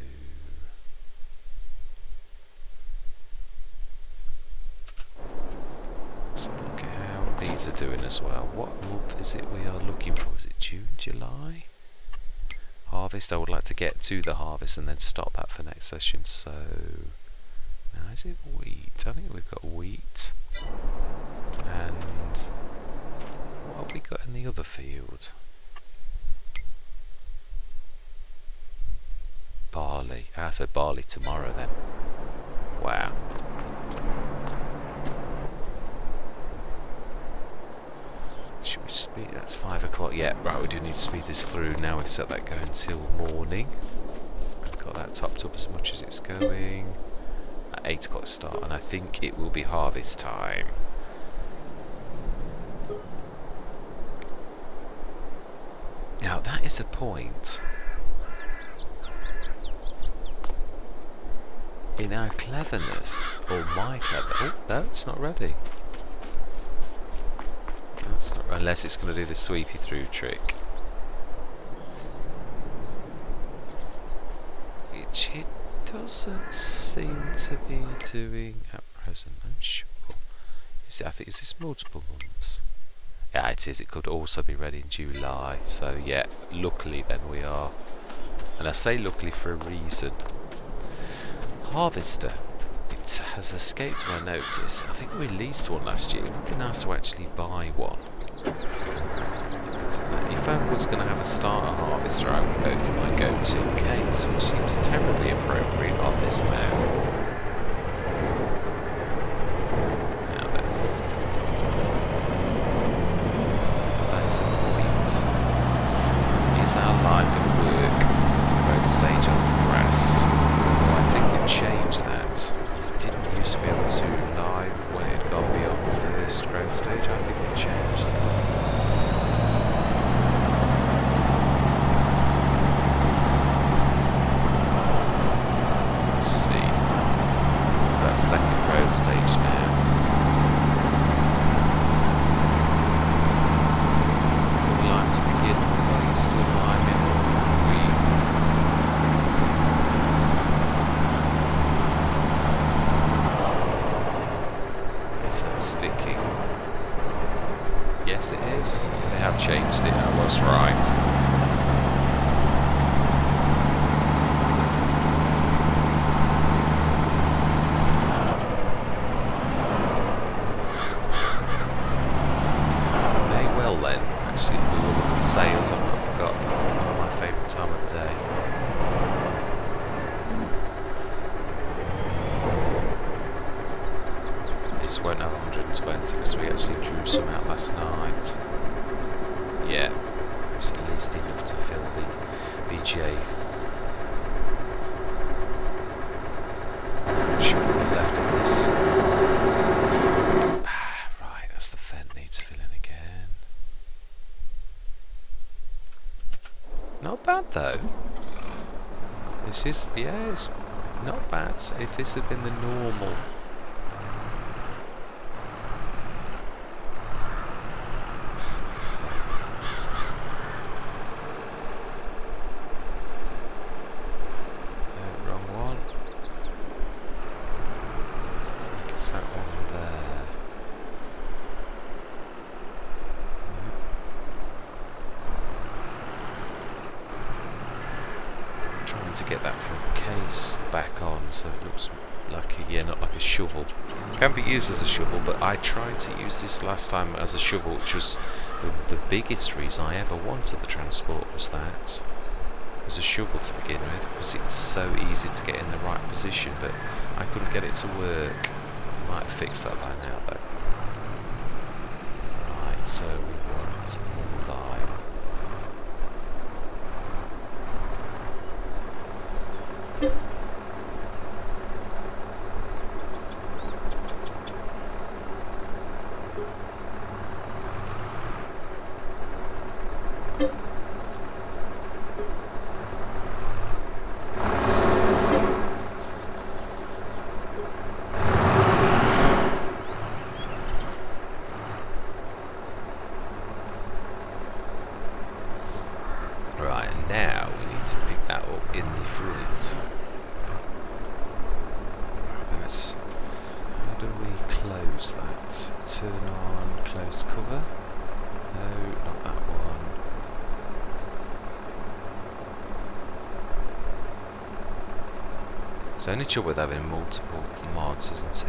Let's look at how these are doing as well. What month is it we are looking for? Is it June, July? Harvest, I would like to get to the harvest and then stop that for next session. So, now is it wheat? I think we've got wheat. And what have we got in the other field? Barley. So barley tomorrow then. Wow. Should we speed? That's 5 o'clock. Yeah, right, we do need to speed this through. Now we set that going until morning. I've got that topped up as much as it's going. At 8 o'clock start, and I think it will be harvest time. Now that is a point in our cleverness, or my clever. Oh, no, it's not ready. Unless it's going to do the sweepy through trick, which it doesn't seem to be doing at present. I'm sure. I think is this multiple months? Yeah, it is. It could also be ready in July. So yeah, luckily then we are, and I say luckily for a reason. Harvester. It has escaped my notice. I think we leased one last year. I've been asked to actually buy one. If I was going to have a starter harvester, I would go for my go-to case, which seems terribly appropriate on this map. Now then, that is a point. Is our line going to work for the growth stage of the grass? Well, I think we've changed that. It didn't used to be able to live when it had gone beyond the first growth road stage now. Full line to begin. Oh, he's still liming. Is that sticking? Yes, it is. They have changed it. I was right. Sales, I've not forgotten. One of my favourite time of the day. This won't have 120 because we actually drew some out last night. Yeah, it's at least enough to fill the BGA. Should we be left on this? Right, that's the Fent needs filling again. Not bad though. This is, yeah, it's not bad. If this had been the normal. No, wrong one. It's that one there. Trying to get that front case back on so it looks like a, yeah, not like a shovel. Can be used as a shovel, but I tried to use this last time as a shovel, which was the biggest reason I ever wanted the Transport, was that as a shovel to begin with, because it's so easy to get in the right position, but I couldn't get it to work. I might fix that by now though. Right, so we want more lime. Right, and now we need to pick that up in the front. That's, how do we close that? Turn on closed cover? No, not that one. It's the only trouble with having multiple mods, isn't it?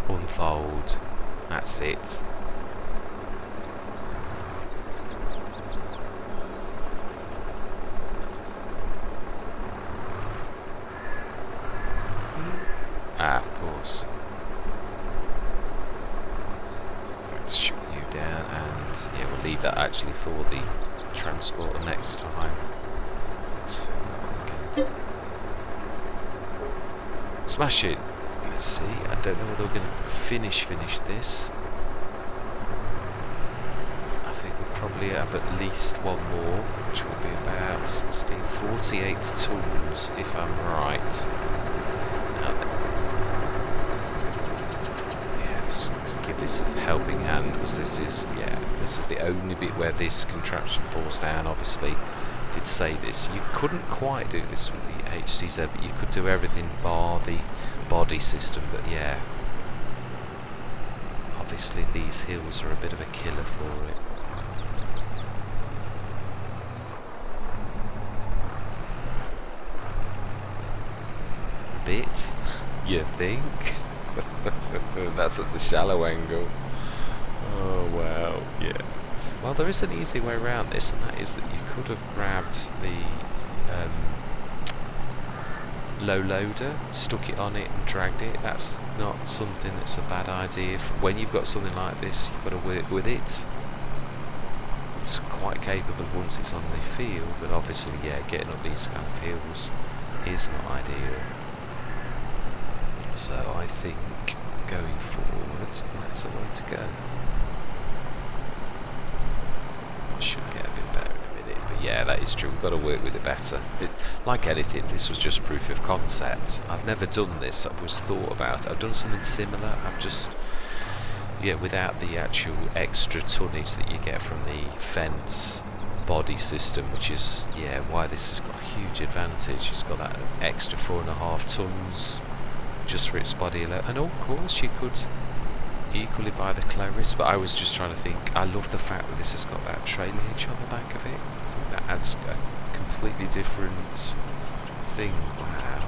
Unfold. That's it. Ah, of course. Let's shoot you down, and yeah, we'll leave that actually for the Transporter next time. Okay. Smash it. Let's see. I don't know whether we're going to finish this. I think we'll probably have at least one more, which will be about 1648 tools, if I'm right. Let's give this a helping hand, because this is the only bit where this contraption falls down. Obviously did say this, you couldn't quite do this with the HDZ, but you could do everything bar the body system. But yeah, obviously these hills are a bit of a killer for it. A bit, you think? That's at the shallow angle. Oh wow, yeah. Well, there is an easy way around this, and that is that you could have grabbed the low loader, stuck it on it and dragged it. That's not something that's a bad idea. When you've got something like this, you've got to work with it. It's quite capable once it's on the field, but obviously, yeah, getting up these kind of hills is not ideal. So I think going forward, that's the way to go. it's true, we've got to work with it better. Like anything, this was just proof of concept. I've never done this, I've always thought about it. I've done something similar, I've just, yeah, without the actual extra tonnage that you get from the fence body system, which is, yeah, why this has got a huge advantage. It's got that extra 4.5 tons just for its body alone. And of course you could equally buy the Claris, but I was just trying to think, I love the fact that this has got that trailer hitch on the back of it. I think that adds a completely different thing. Wow.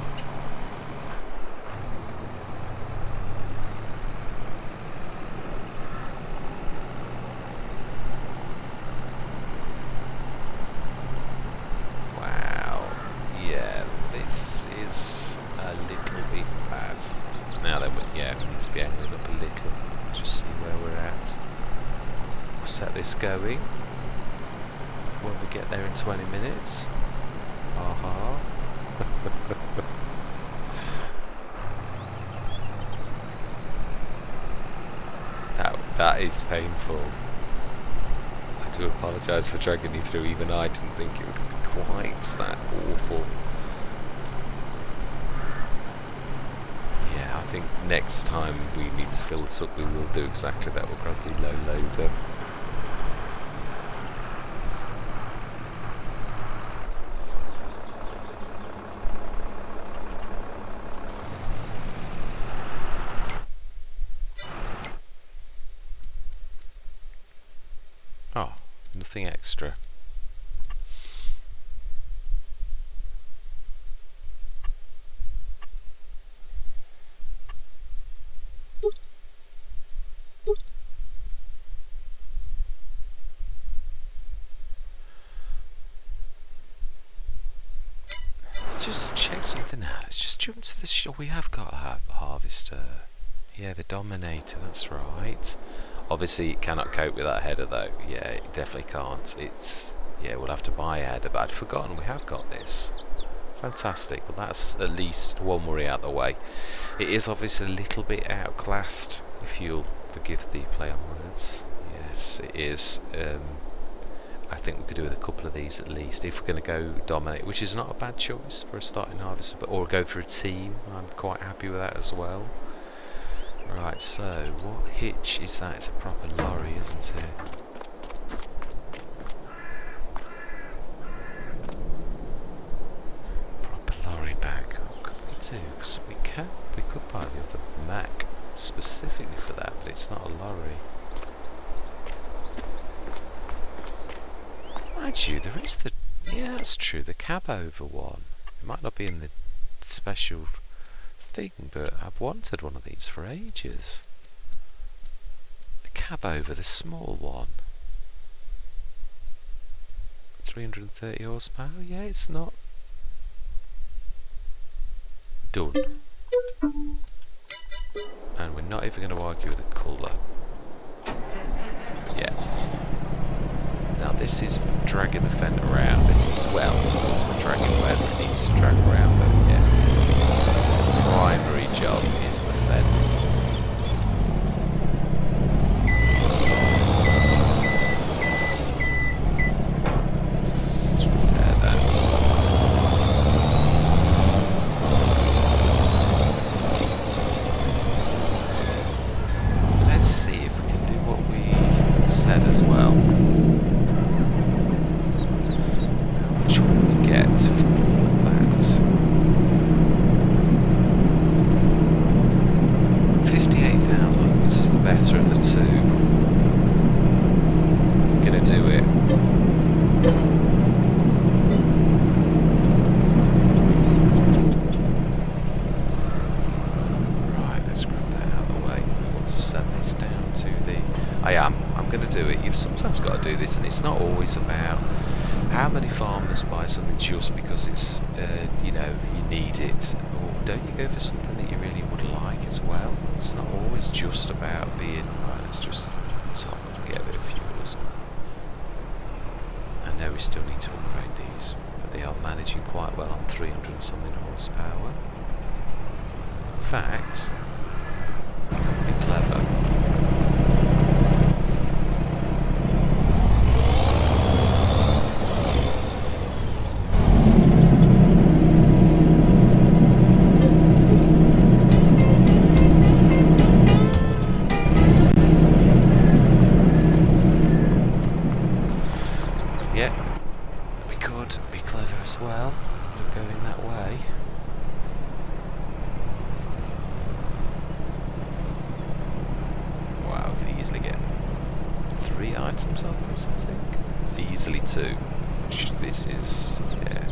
Wow. Yeah, this is a little bit bad. Now then, yeah, we need to be angling up a little. Just see where we're at. We'll set this going when we get there in 20 minutes. Aha. That is painful. I do apologise for dragging you through. Even I didn't think it would be quite that awful. I think next time we need to fill this up, we will do exactly that. We'll grab the low loader. Oh, nothing extra. Just check something out. Let's just jump to the shop. We have got a harvester. Yeah, the Dominator, that's right. Obviously it cannot cope with that header though. Yeah, it definitely can't. It's, yeah, we'll have to buy a header, but I'd forgotten we have got this. Fantastic. Well, that's at least one worry out the way. It is obviously a little bit outclassed, if you'll forgive the play on words. Yes, it is. I think we could do with a couple of these at least if we're going to go dominate, which is not a bad choice for a starting harvester, but or go for a team. I'm quite happy with that as well. Right, so what hitch is that? It's a proper lorry, isn't it? Proper lorry back. What could we do? So we could buy the other Mac specifically for that, but it's not a lorry. Mind you, there is the, yeah, that's true, the cab over one. It might not be in the special thing, but I've wanted one of these for ages. The cab over, the small one. 330 horsepower, yeah, it's not done. And we're not even going to argue with the colour. Yeah. Now this is dragging the fender around. This is, well, it's for dragging wherever it needs to drag around, but yeah. Primary job is the fence. Let's repair that. Let's see if we can do what we said as well. How much will we get from that? 58,000. I think this is the better of the two. I'm gonna do it. Right, let's grab that out of the way. I want to send this down to the... I'm going to do it. You've sometimes got to do this, and it's not always about how many farmers buy something just because it's, you know, you need it, or don't you go for something that you really would like as well? It's not always just about being, right, let's just get a bit of fuel or something. I know we still need to upgrade these, but they are managing quite well on 300 and something horsepower. In fact, it could be clever. 3 items on this, I think. Easily 2. This is, yeah.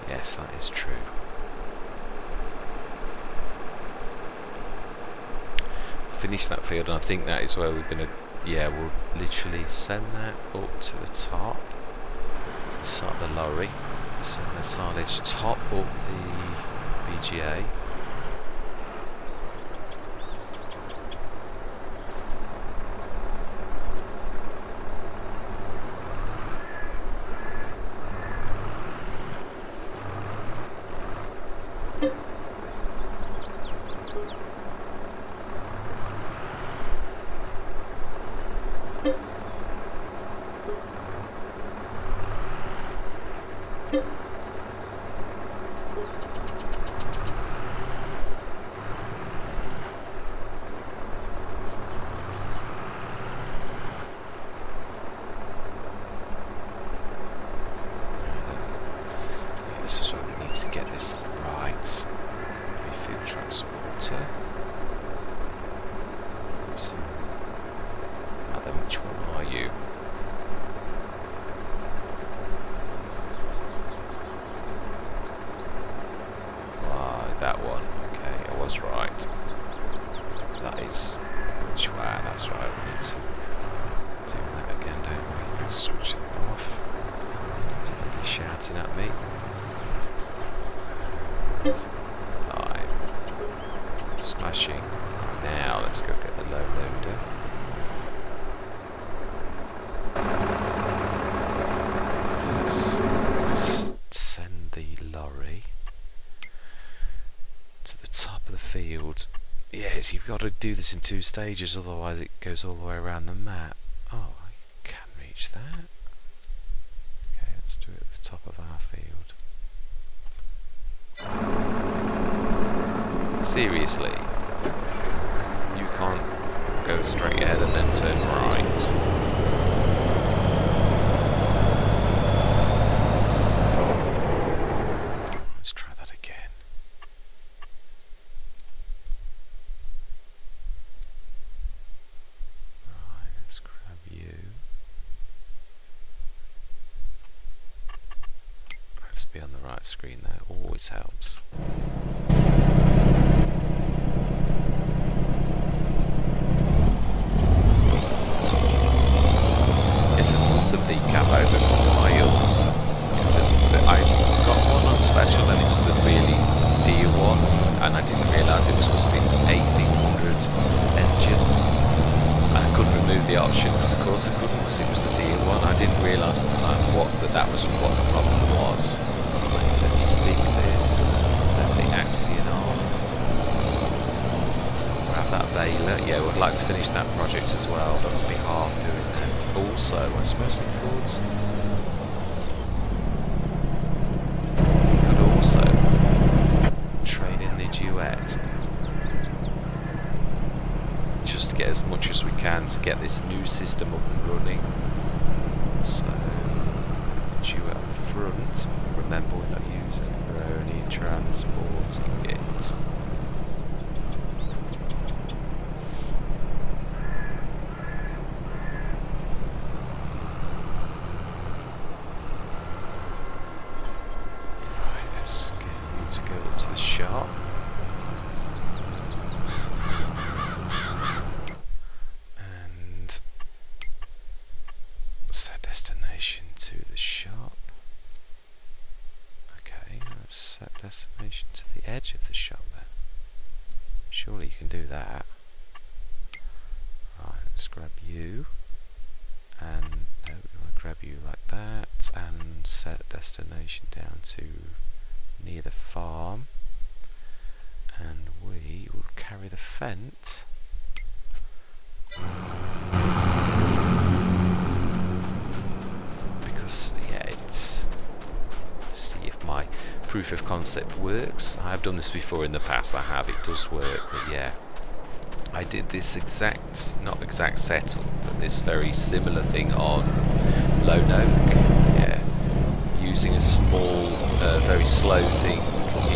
Yes, that is true. Finish that field, and I think that is where we're going to, yeah, we'll literally send that up to the top, start the lorry, send the silage top up the PGA. You've got to do this in 2 stages, otherwise it goes all the way around the map. Oh, I can reach that. Okay, let's do it at the top of our field. Seriously, you can't go straight ahead and then turn right. Be on the right screen though, always helps. Yes, I bought a VCAP over for a while. I got one on special and it was the really dear one, and I didn't realise it was because of its 1800 engine. And couldn't remove the option because of course I couldn't, because it was the deal one. I didn't realise at the time that was what the problem was. Right, let's stick this, let the Axion off, grab that baler. Yeah, we'd like to finish that project as well. That was be half doing that. Also, I suppose we could also train in the duet. Just to get as much as we can to get this new system up and running. So, duet on the front. Remember, we're not using it, we're only transporting it. Right, let's get you to go up to the shop. To the shop. Okay, let's set destination to the edge of the shop then. Surely you can do that. Right, let's grab you. And no, we want to grab you like that and set destination down to near the farm. And we will carry the fence. Yeah, it's see if my proof of concept works. I've done this before in the past, it does work, but yeah, I did this not exact setup, but this very similar thing on Lone Oak, yeah, using a small, very slow thing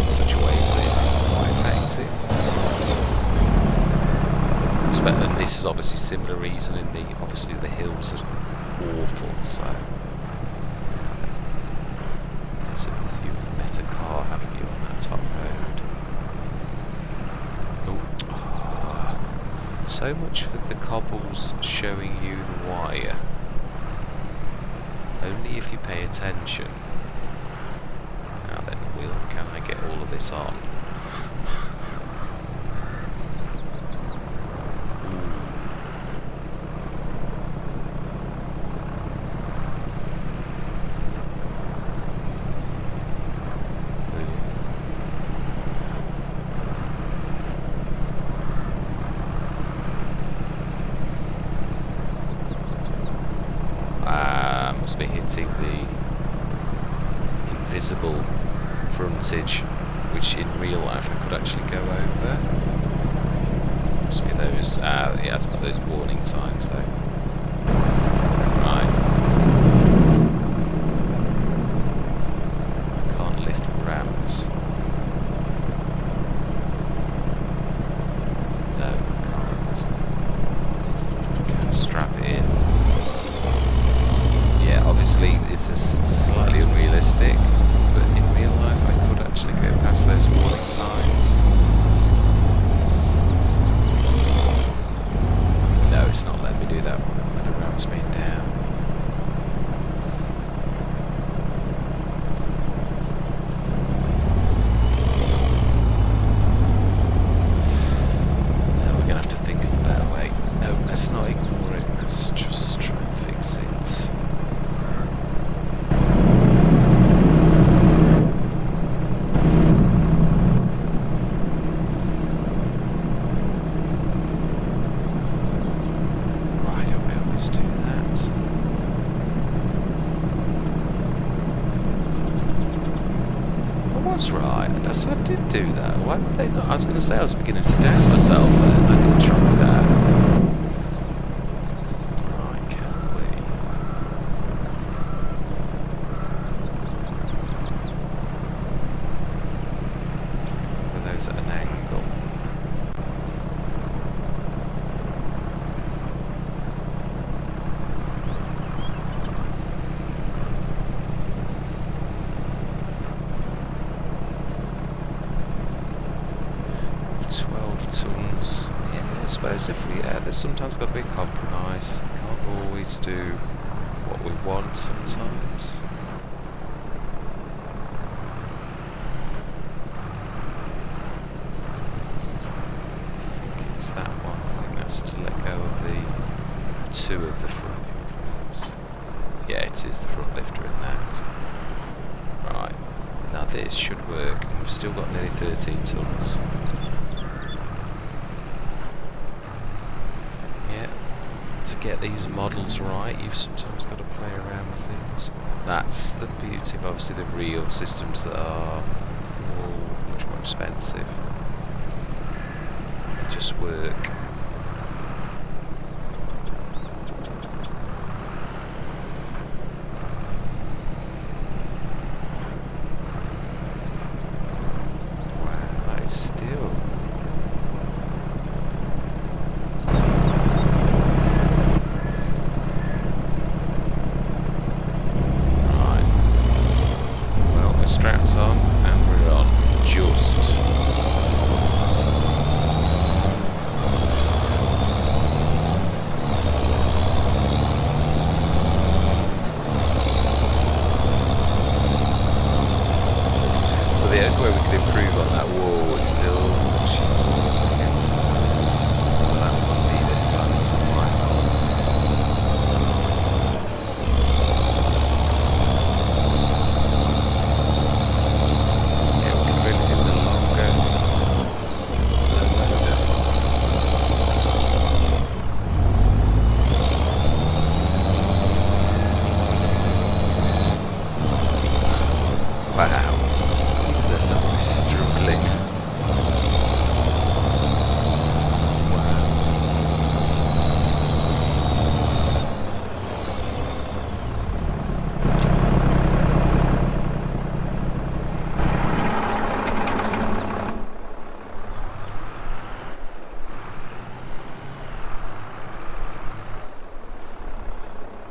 in such a way as this is quite effective. And this is obviously similar reason obviously the hills are awful, so if you've met a car, haven't you, on that top road? Oh, so much for the cobbles showing you the wire. Only if you pay attention. Now then, can I get all of this on? Must be hitting the invisible frontage, which in real life I could actually go over. Must be those, yeah, it's got those warning signs though. Right. Can't lift the rams. No, can't strap it in. Yeah, obviously this is slightly unrealistic, but in real life I could actually go past those warning signs. No, it's not letting me do that with the ramp speed down. No, we're going to have to think of a better way. No, let's not ignore it, let's just try and fix it. I did do that. Why did they not? I was going to say I was beginning to doubt myself, but I didn't try that. Right, can we? Are those at an angle? Tons. Yeah, I suppose if we, there's sometimes got to be a compromise. Can't always do what we want sometimes. I think it's that one. I think that's to let go of the this should work. And we've still got nearly 13 tons. Yeah, to get these models right, you've sometimes got to play around with things. That's the beauty of obviously the real systems that are much more expensive. They just work. Still. Right. Well, we're strapped on and we're on. Just. So the only way we could improve on that wall is still she falls against those. Well, that's on me this time, it's not my fault. Yeah, we can really hit the longer loader. Wow. Struggling.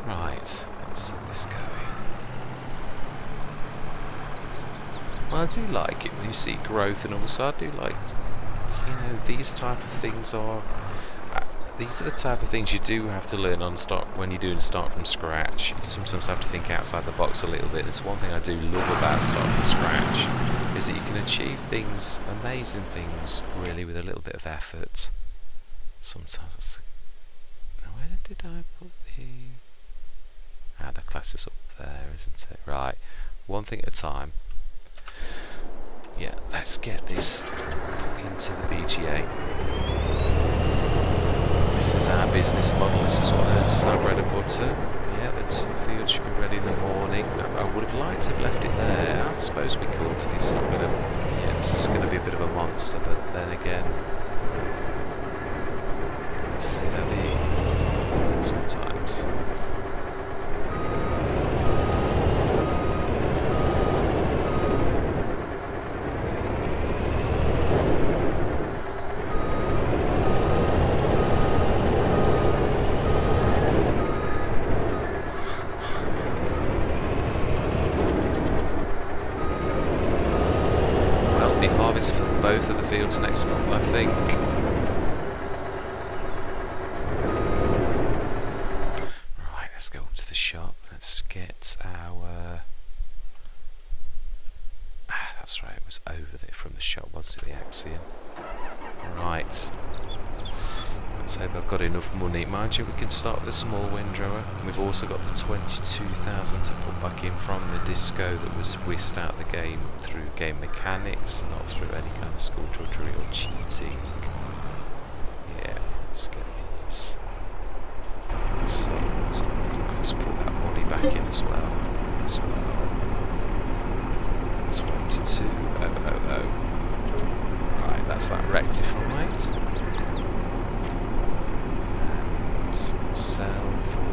Right, let's get this going. Well, I do like it when you see growth, and also I do like, you know, these type of things are, these are the type of things you do have to learn on start when you're doing start from scratch. You sometimes have to think outside the box a little bit. It's one thing I do love about start from scratch, is that you can achieve things, amazing things, really with a little bit of effort. Sometimes it's, where did I put the, the class is up there, isn't it? Right, one thing at a time. Yeah, let's get this into the BGA. This is our business model, this is what earns us our bread and butter. Yeah, the 2 fields should be ready in the morning. I would have liked to have left it there. I suppose we could. It's not going to, yeah, this is going to be a bit of a monster, but then again, say that sometimes. Harvest for both of the fields next month, I think. Right, let's go up to the shop. Let's get our. That's right. It was over there from the shop, wasn't it? The Axiom. Right. Let's hope I've got enough money. Mind you, we can start with a small windrower. We've also got the 22,000 to put back in from the disco that was whisked out of the game through game mechanics, not through any kind of school drudgery or cheating. Yeah, let's get these sold. Let's put that money back in as well. 22,000. Right, that's that rectified. Sell for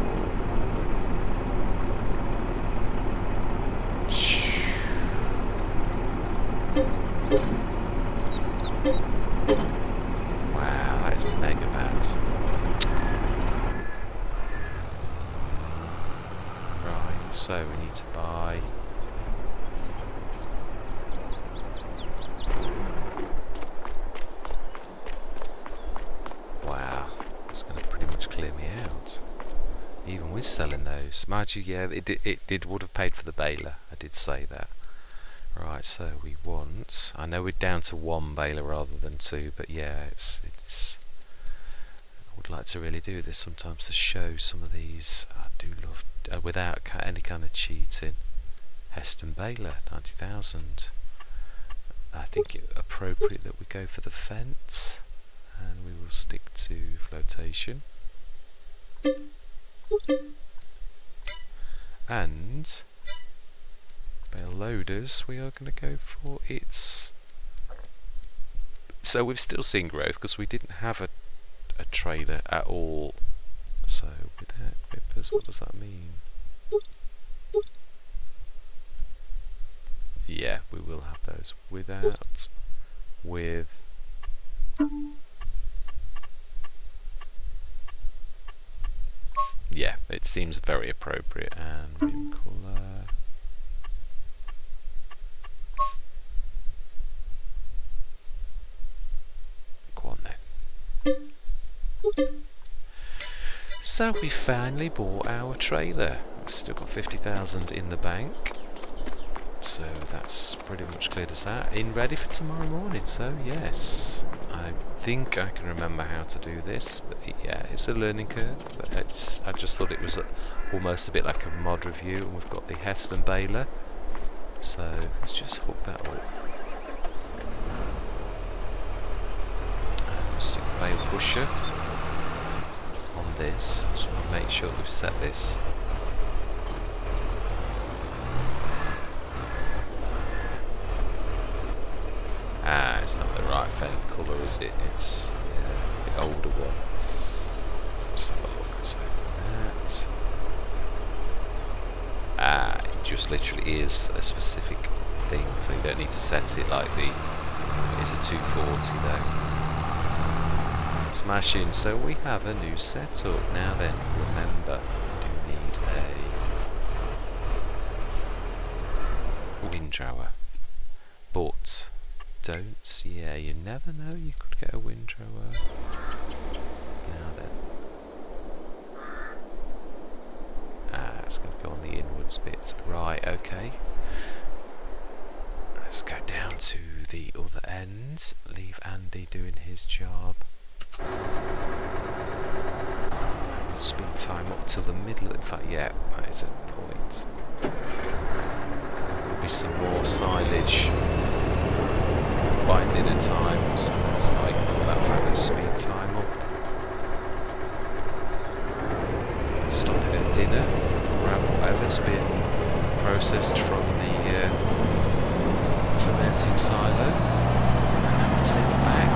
wow, that is mega bad. Right, so we need to buy even with selling those. Mind you, yeah, it would have paid for the baler. I did say that. Right, so we want. I know we're down to 1 baler rather than 2, but yeah, it's. I would like to really do this sometimes to show some of these. I do love without any kind of cheating. Heston baler, 90,000. I think it appropriate that we go for the fence, and we will stick to flotation. And bale loaders, we are going to go for its. So we've still seen growth because we didn't have a trailer at all. So without grippers, what does that mean? Yeah, we will have those. Without, with. Yeah, it seems very appropriate. And rim colour. Go on then. So we finally bought our trailer. We've still got 50,000 in the bank. So that's pretty much cleared us out. In ready for tomorrow morning. So yes, I think I can remember how to do this. But yeah, it's a learning curve. But I just thought it was almost a bit like a mod review. And we've got the Heston baler. So let's just hook that up. And we'll stick the bale pusher on this. Just want to make sure that we've set this. It's not the right felt colour, is it? It's the older one. Let's have a look. Let's open that. It just literally is a specific thing, so you don't need to set it like it is a 240 though. Smashing. So we have a new setup. Now then, remember, we do need a windrower. But yeah, you never know, you could get a windrower. Now then. It's going to go on the inwards bit. Right, okay. Let's go down to the other end. Leave Andy doing his job. And we'll speed time up till the middle. In fact, yeah, that is a point. There will be some more silage by dinner time, so let's not ignore that fact. Let's speed time up. Stop it at dinner, grab whatever's been processed from the fermenting silo, and then we'll take it back.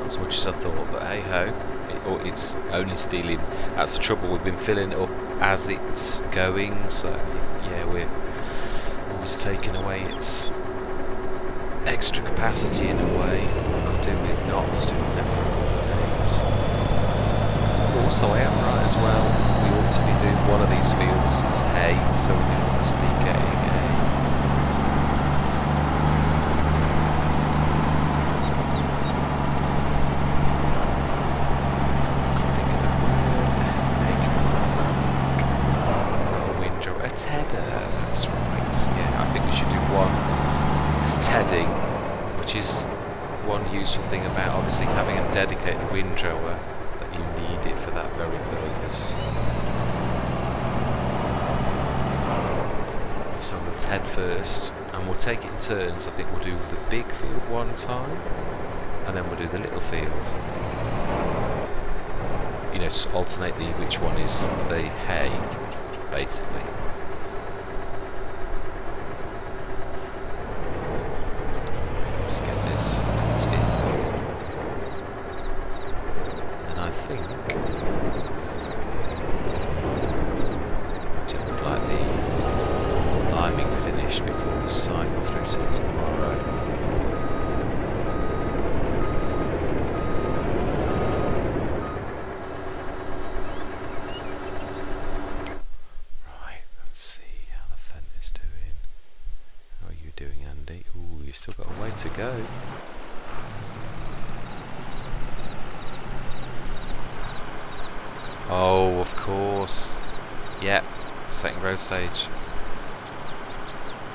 As much as I thought, but hey ho, it's only stealing. That's the trouble, we've been filling it up as it's going, so yeah, we're always taking away its extra capacity in a way. I could do with not doing that for a couple of days. Also, I am right as well, we ought to be doing one of these fields as hay, so we ought to be getting that's right, yeah, I think we should do one as tedding, which is one useful thing about obviously having a dedicated windrower, that you need it for that very purpose. So we'll ted first, and we'll take it in turns. I think we'll do the big field one time, and then we'll do the little field. You know, alternate which one is the hay, basically. Let's get this cut in. And I think I don't like the to go. Oh, of course. Yep, second road stage.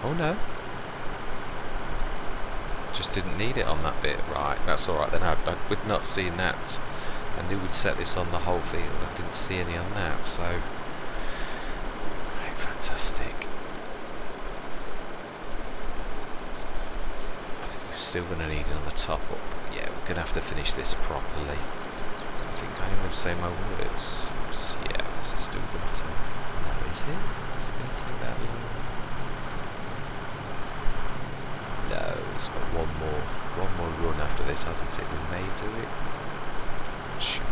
Oh no. Just didn't need it on that bit. Right, that's alright then. With not seeing that, I knew we'd set this on the whole field. I didn't see any on that, so... Right, fantastic. I think we're still going to need another top up. Yeah, we're going to have to finish this properly. I think I am going to say my words. Yeah, this is still going to... No, is it? Is it going to take that long? No, it's got one more run after this, hasn't it? We may do it. Sure.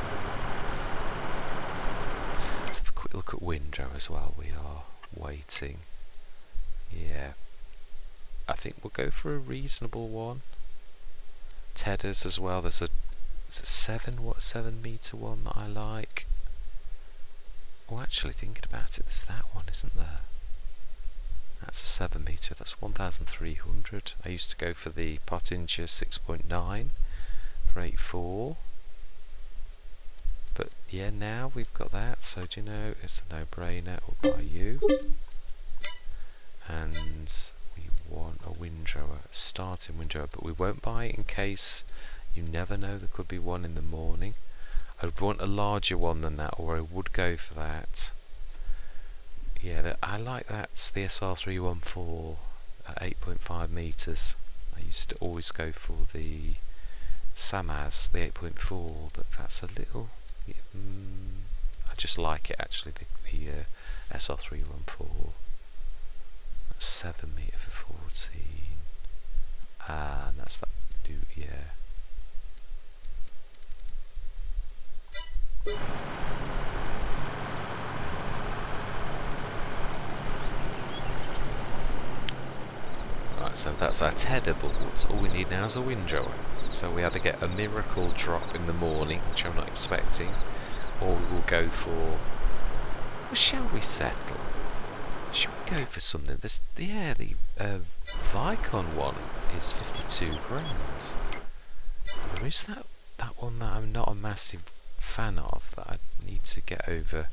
Let's have a quick look at Windrow as well. We are waiting. Yeah. I think we'll go for a reasonable one. Tedders as well. There's a 7 metre one that I like. Oh, actually thinking about it, there's that one, isn't there? That's a 7 metre, that's 1,300. I used to go for the Pottinger 6.9 for 8.4. But yeah, now we've got that, so do you know, it's a no-brainer. We'll buy you. And we want a windrower, a starting windrower, but we won't buy it in case you never know, there could be one in the morning. I would want a larger one than that, or I would go for that. Yeah, I like that. It's the SR314 at 8.5 metres. I used to always go for the Samaz, the 8.4, but that's a little... I just like it actually, the SR314. That's 7 metre for 14. And that's that new, yeah. Right, so that's our Tedder boards. All we need now is a windrower. So we either get a miracle drop in the morning, which I'm not expecting, or we will go for... Well, shall we settle? Shall we go for something? The Vicon one is 52 grand. There is that one that I'm not a massive fan of, that I need to get over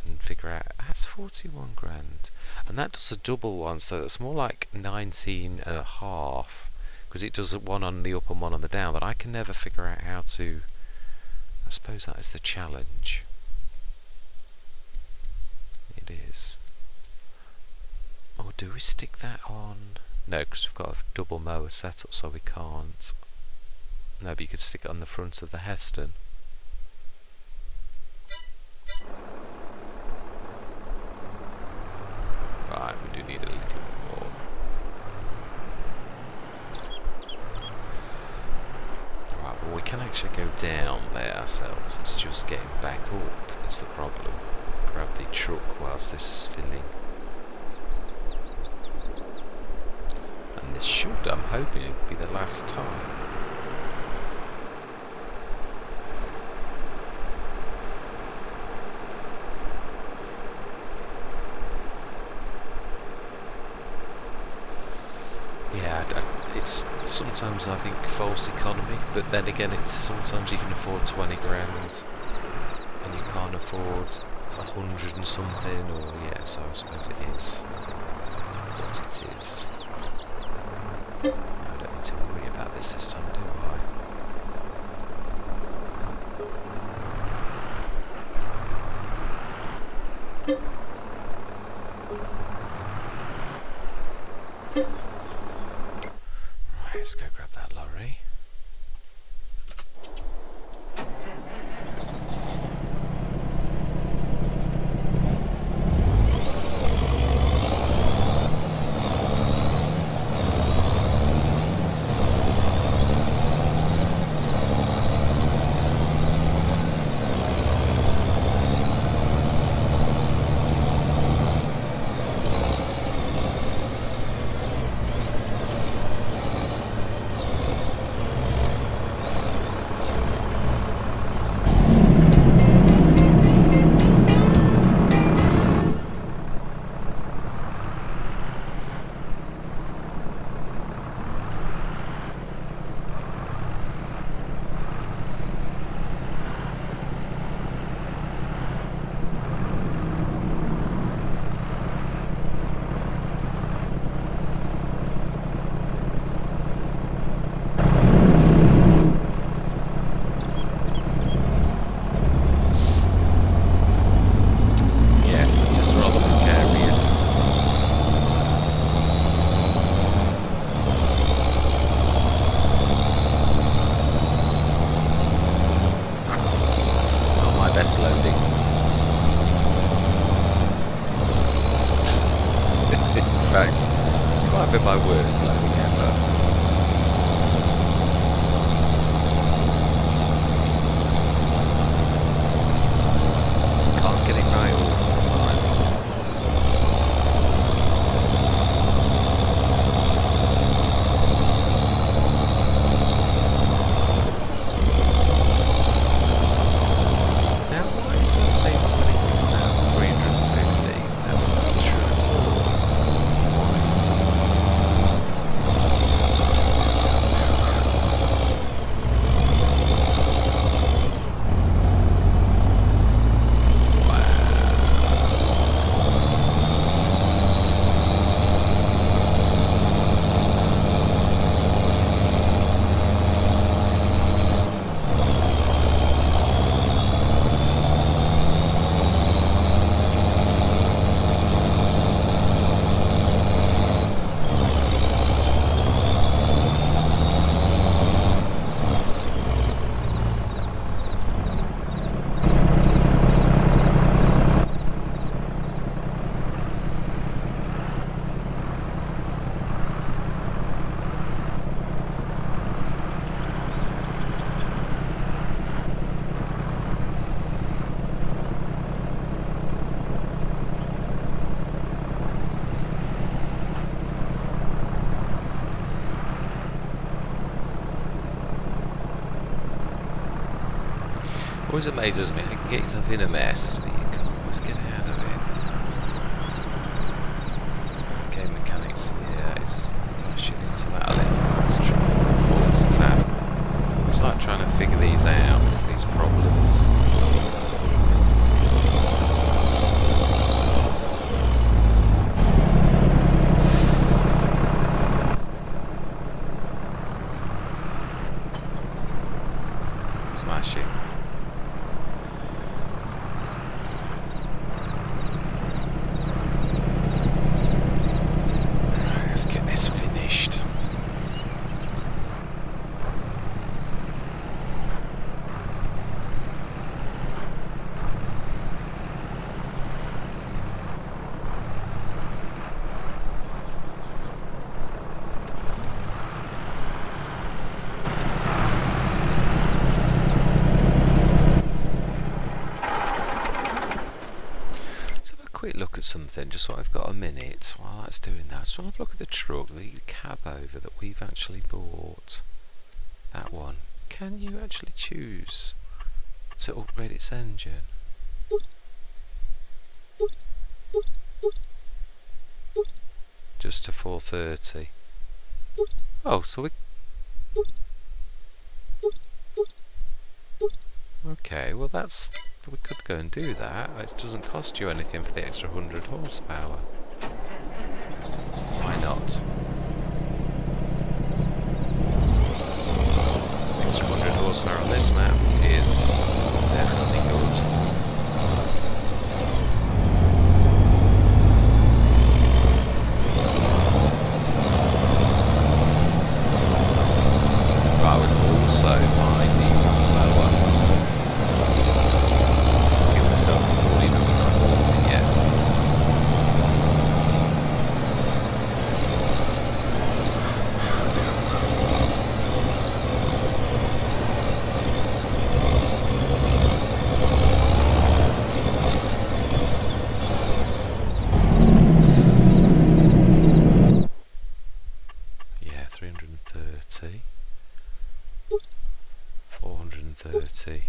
and figure out. That's 41 grand. And that does a double one, so that's more like 19 and a half, because it does one on the up and one on the down, but I can never figure out how to... I suppose that is the challenge. It is. Or do we stick that on? No, because we've got a double mower set up, so we can't. No, but you could stick it on the front of the Heston. Right, we do need a little bit more. Right, well, we can actually go down there ourselves. It's just getting back up that's the problem. Grab the truck whilst this is filling. And this should, I'm hoping, be the last time. Yeah, it's sometimes I think false economy, but then again it's sometimes you can afford 20 grand and you can't afford 100 and something, or yeah, so I suppose it is what it is. I don't need to worry about this time, do I? Right, let's go grab that lorry. fact, it might have been my worst loading ever. Can't get it right all the time. Now, why is that saying 26,350? That's not true at all. Always amazes me, you can get yourself in a mess, but you can always get out of it. Okay, mechanics, yeah, it's pushing into that a little. That's triple forward to tab. It's like trying to figure these out, these problems. Smashing. Let's get this finished. Quick look at something, just so I've got a minute while that's doing that. Just want to look at the truck, the cab over that we've actually bought. That one. Can you actually choose to upgrade its engine? Just to 430. Oh, so we... Okay, well that's... We could go and do that. It doesn't cost you anything for the extra 100 horsepower. Why not? Extra 100 horsepower on this map is definitely good. But I would also buy the lower. Give myself the money that we're not bought it yet. Yeah, 330. 430.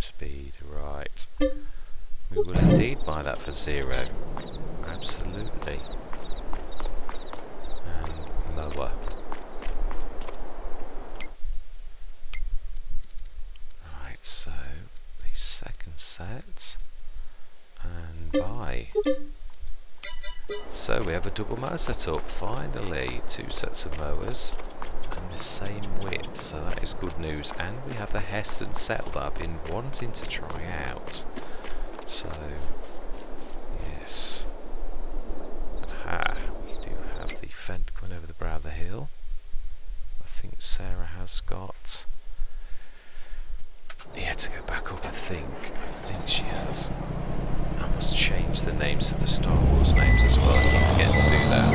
Speed, right. We will indeed buy that for 0. Absolutely. And lower. Right, so the second set and buy. So we have a double mower set up, finally. 2 sets of mowers and the same width, so that is good news. And we have the Heston settle that I've been wanting to try out. So, yes. Aha, we do have the fent coming over the brow of the hill. I think Sarah has got... Yeah, to go back up, I think she has. I must change the names of the Star Wars names as well. I keep forgetting to do that.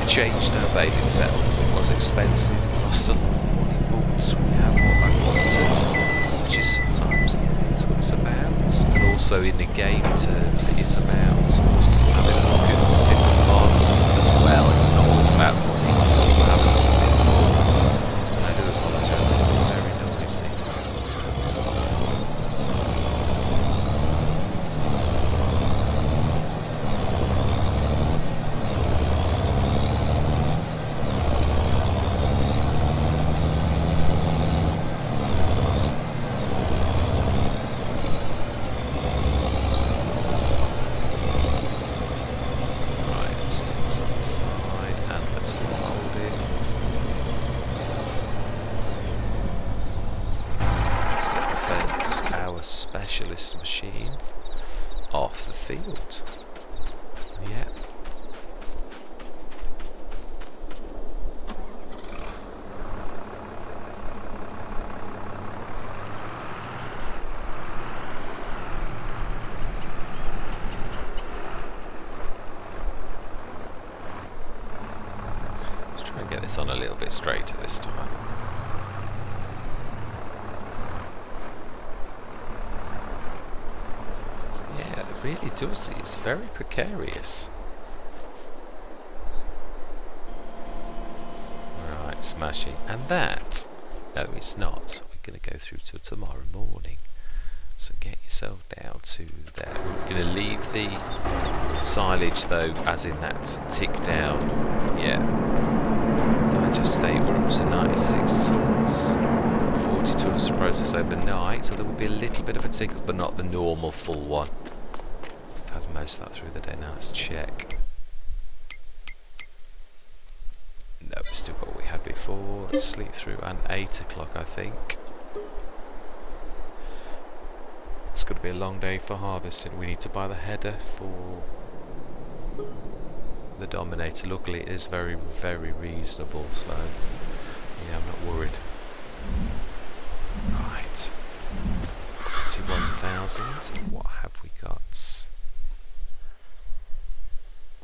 Changed our bathing set. It was expensive, we lost a lot of money, but we have what I wanted, which is sometimes it's what it's about. And also in the game terms, it is about us having a look at different mods as well. It's not always about money, it's also having a look at it for. And I do apologise, this is very noisy. Specialist machine off the field. Yeah. Let's try and get this on a little bit straighter this time. Really does. It's very precarious. Right, smashing. And that, no, it's not. We're going to go through to tomorrow morning. So get yourself down to there. We're going to leave the silage though, as in that tick down. Yeah. Digest state, we're up to 96 tons. 40 tons to process overnight, so there will be a little bit of a tick up, but not the normal full one. Had most of that through the day. Now let's check. Nope, still got what we had before. Let's sleep through, and 8 o'clock I think. It's going to be a long day for harvesting. We need to buy the header for the Dominator. Luckily it is very, very reasonable, so yeah, I'm not worried. Right, 21,000. What have we got?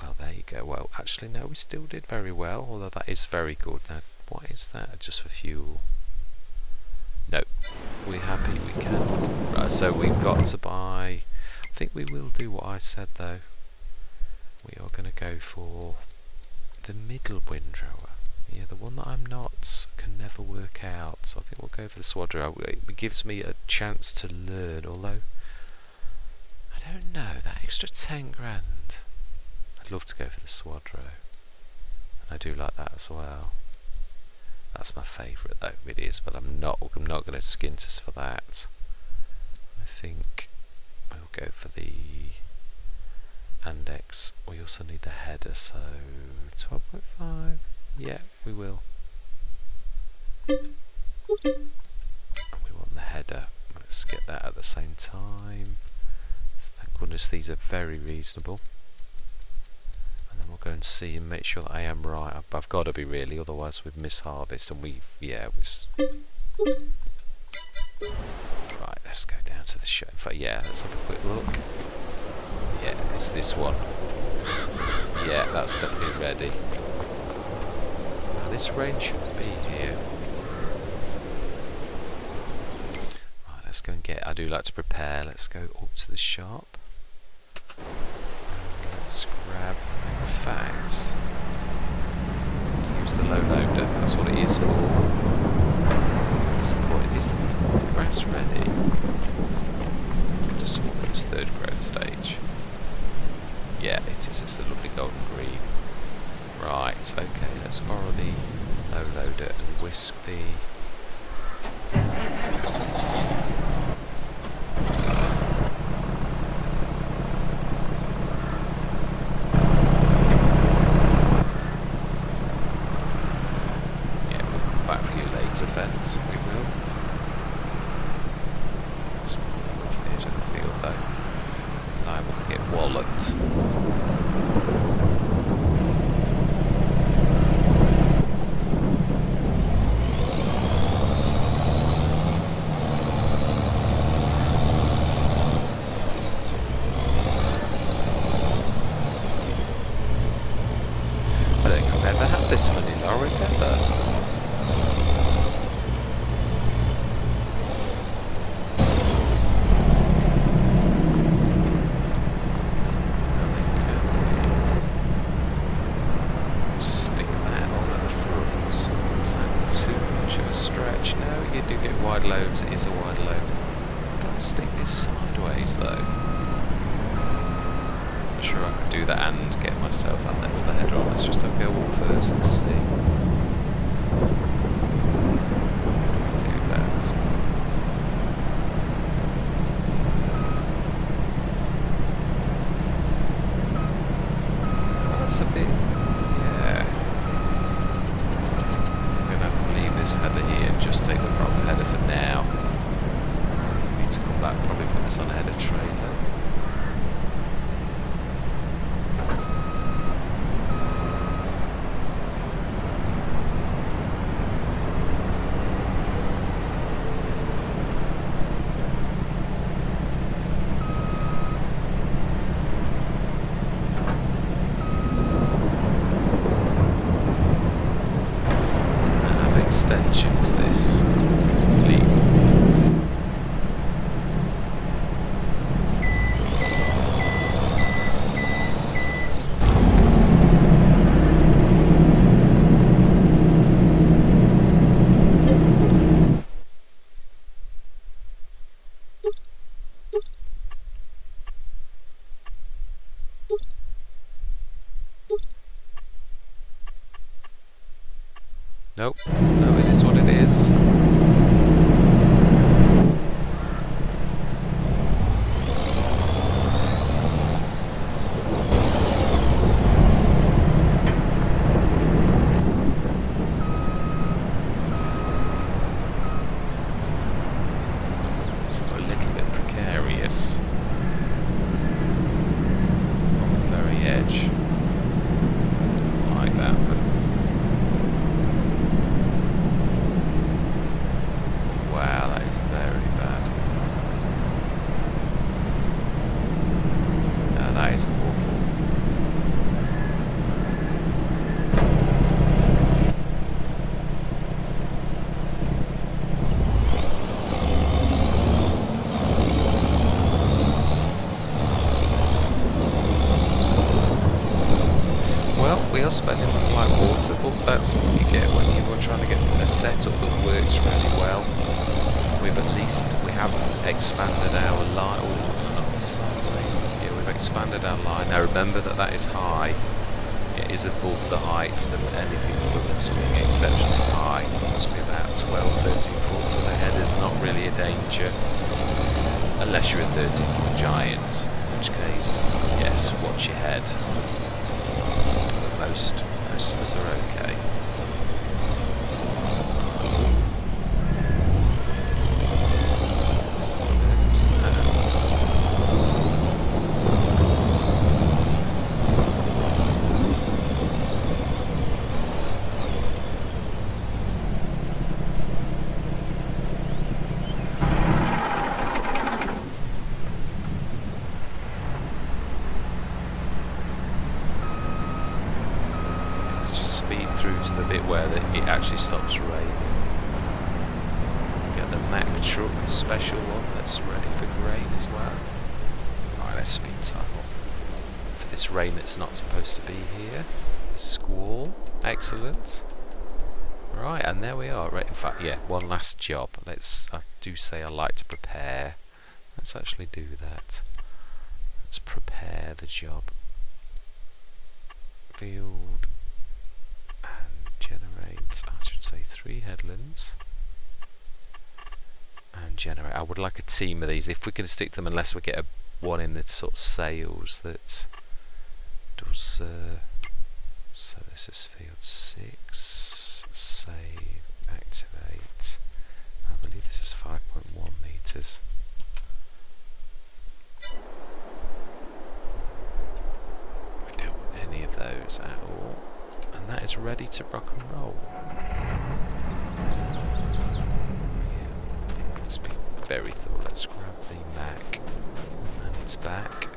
Well, there you go. Well, actually, no, we still did very well, although that is very good. Now, what is that? Just for fuel? No. We're happy we can. Right, so we've got to buy... I think we will do what I said, though. We are going to go for the middle windrower. Yeah, the one that I'm not, can never work out. So I think we'll go for the Swadro. It gives me a chance to learn, although... I don't know, that extra 10 grand... I'd love to go for the Swadro, and I do like that as well. That's my favourite though, it is, but I'm not going to skint us for that. I think we'll go for the Andex. We also need the header, so 12.5, yeah, we will. And we want the header, let's get that at the same time. Thank goodness these are very reasonable. And then we'll go and see and make sure that I am right. I've got to be really, otherwise we've missed harvest, and we've, yeah, right, let's go down to the show. In fact, yeah, let's have a quick look. Yeah, it's this one. Yeah, that's definitely ready. Now, this rain shouldn't be here. Right, let's go and get, I do like to prepare. Let's go up to the shop. Let's grab, in fact, you use the low loader. That's what it is for. What's the point? Is the grass ready? Just swap this third growth stage. Yeah, it is. It's the lovely golden green. Right, okay, let's borrow the low loader and whisk the... Fence, we will. It's off the edge of the field though. Liable to get walloped. I don't think I've ever had this many lorries ever. It is a wide load. I'm going to stick this sideways though. I'm sure I could do that and get myself out there with the header on. Let's just go all first and see. Do that. That's a bit... yeah. I'm going to have to leave this header here and just take the proper header for now. Need to come back, probably put this on a header trailer. Extensions this fleet. Nope. No, it is what it is. It's got a little bit precarious on the very edge. Like that, but wow, that is very bad. No, that is awful. Well, we are spending like water, but that's what you get when you are trying to get a setup that works really well. We have expanded our line. Oh, not slightly. Yeah, we've expanded our line. Now remember that is high. It is above the height of anything other than something exceptionally high. It must be about 12, 13 foot, so the head is not really a danger. Unless you're a 13-foot giant, in which case, yes, watch your head. But most of us are okay. Speed through to the bit where it actually stops raining. Get the Mack truck, the special one that's ready for grain as well. Alright, let's speed time up for this rain that's not supposed to be here. A squall, excellent. Right, and there we are. Right, in fact, yeah, one last job. I do say I like to prepare. Let's actually do that. Let's prepare the job. Field and generate, I should say 3 headlands. And generate. I would like a team of these. If we can stick them, unless we get one in the sort of sales that does. So this is field 6. Save. Activate. I believe this is 5.1 meters. We don't want any of those at all. And that is ready to rock and roll. Let's be very thorough. Let's grab the Mac and it's back.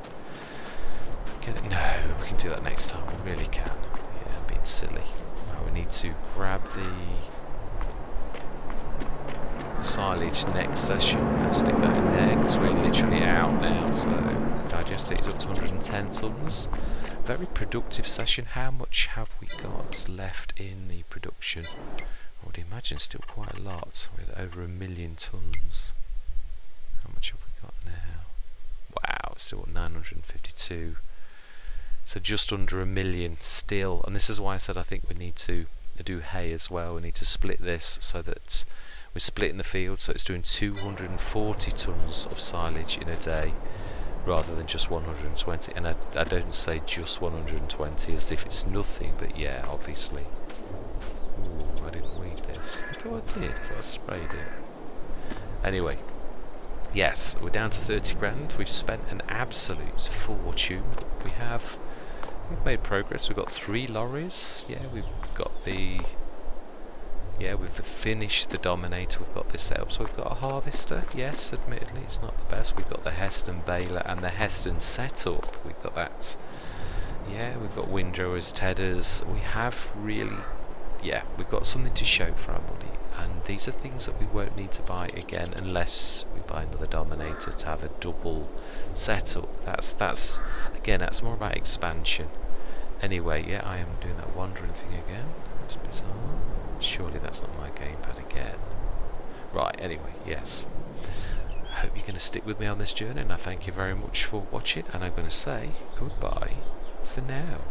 Get it? No, we can do that next time. We really can. Yeah, I'm being silly. Right, we need to grab the silage next session and stick that in there because we're literally out now. So digest it is up to 110 tons. Very productive session. How much have we got left in the production? I would imagine still quite a lot. We're at over 1 million tons. How much have we got now? Wow, still at 952. So just under 1 million still. And this is why I said I think we need to do hay as well. We need to split this so that we're splitting the field so it's doing 240 tons of silage in a day rather than just 120. And I don't say just 120 as if it's nothing, but yeah, obviously. Ooh, I didn't weed this. I thought I did. I thought I sprayed it. Anyway, yes, we're down to 30 grand. We've spent an absolute fortune. We've made progress. We've got 3 lorries. Yeah, we've got the. Yeah, we've finished the Dominator. We've got this set up. So we've got a harvester. Yes, admittedly, it's not the best. We've got the Heston baler and the Heston setup. We've got that. Yeah, we've got windrowers, tedders. We have really. Yeah, we've got something to show for our money, and these are things that we won't need to buy again unless we buy another Dominator to have a double setup. That's again, that's more about expansion. Anyway, yeah, I am doing that wandering thing again. That's bizarre. Surely that's not my gamepad again. Right, anyway, yes. I hope you're going to stick with me on this journey, and I thank you very much for watching, and I'm going to say goodbye for now.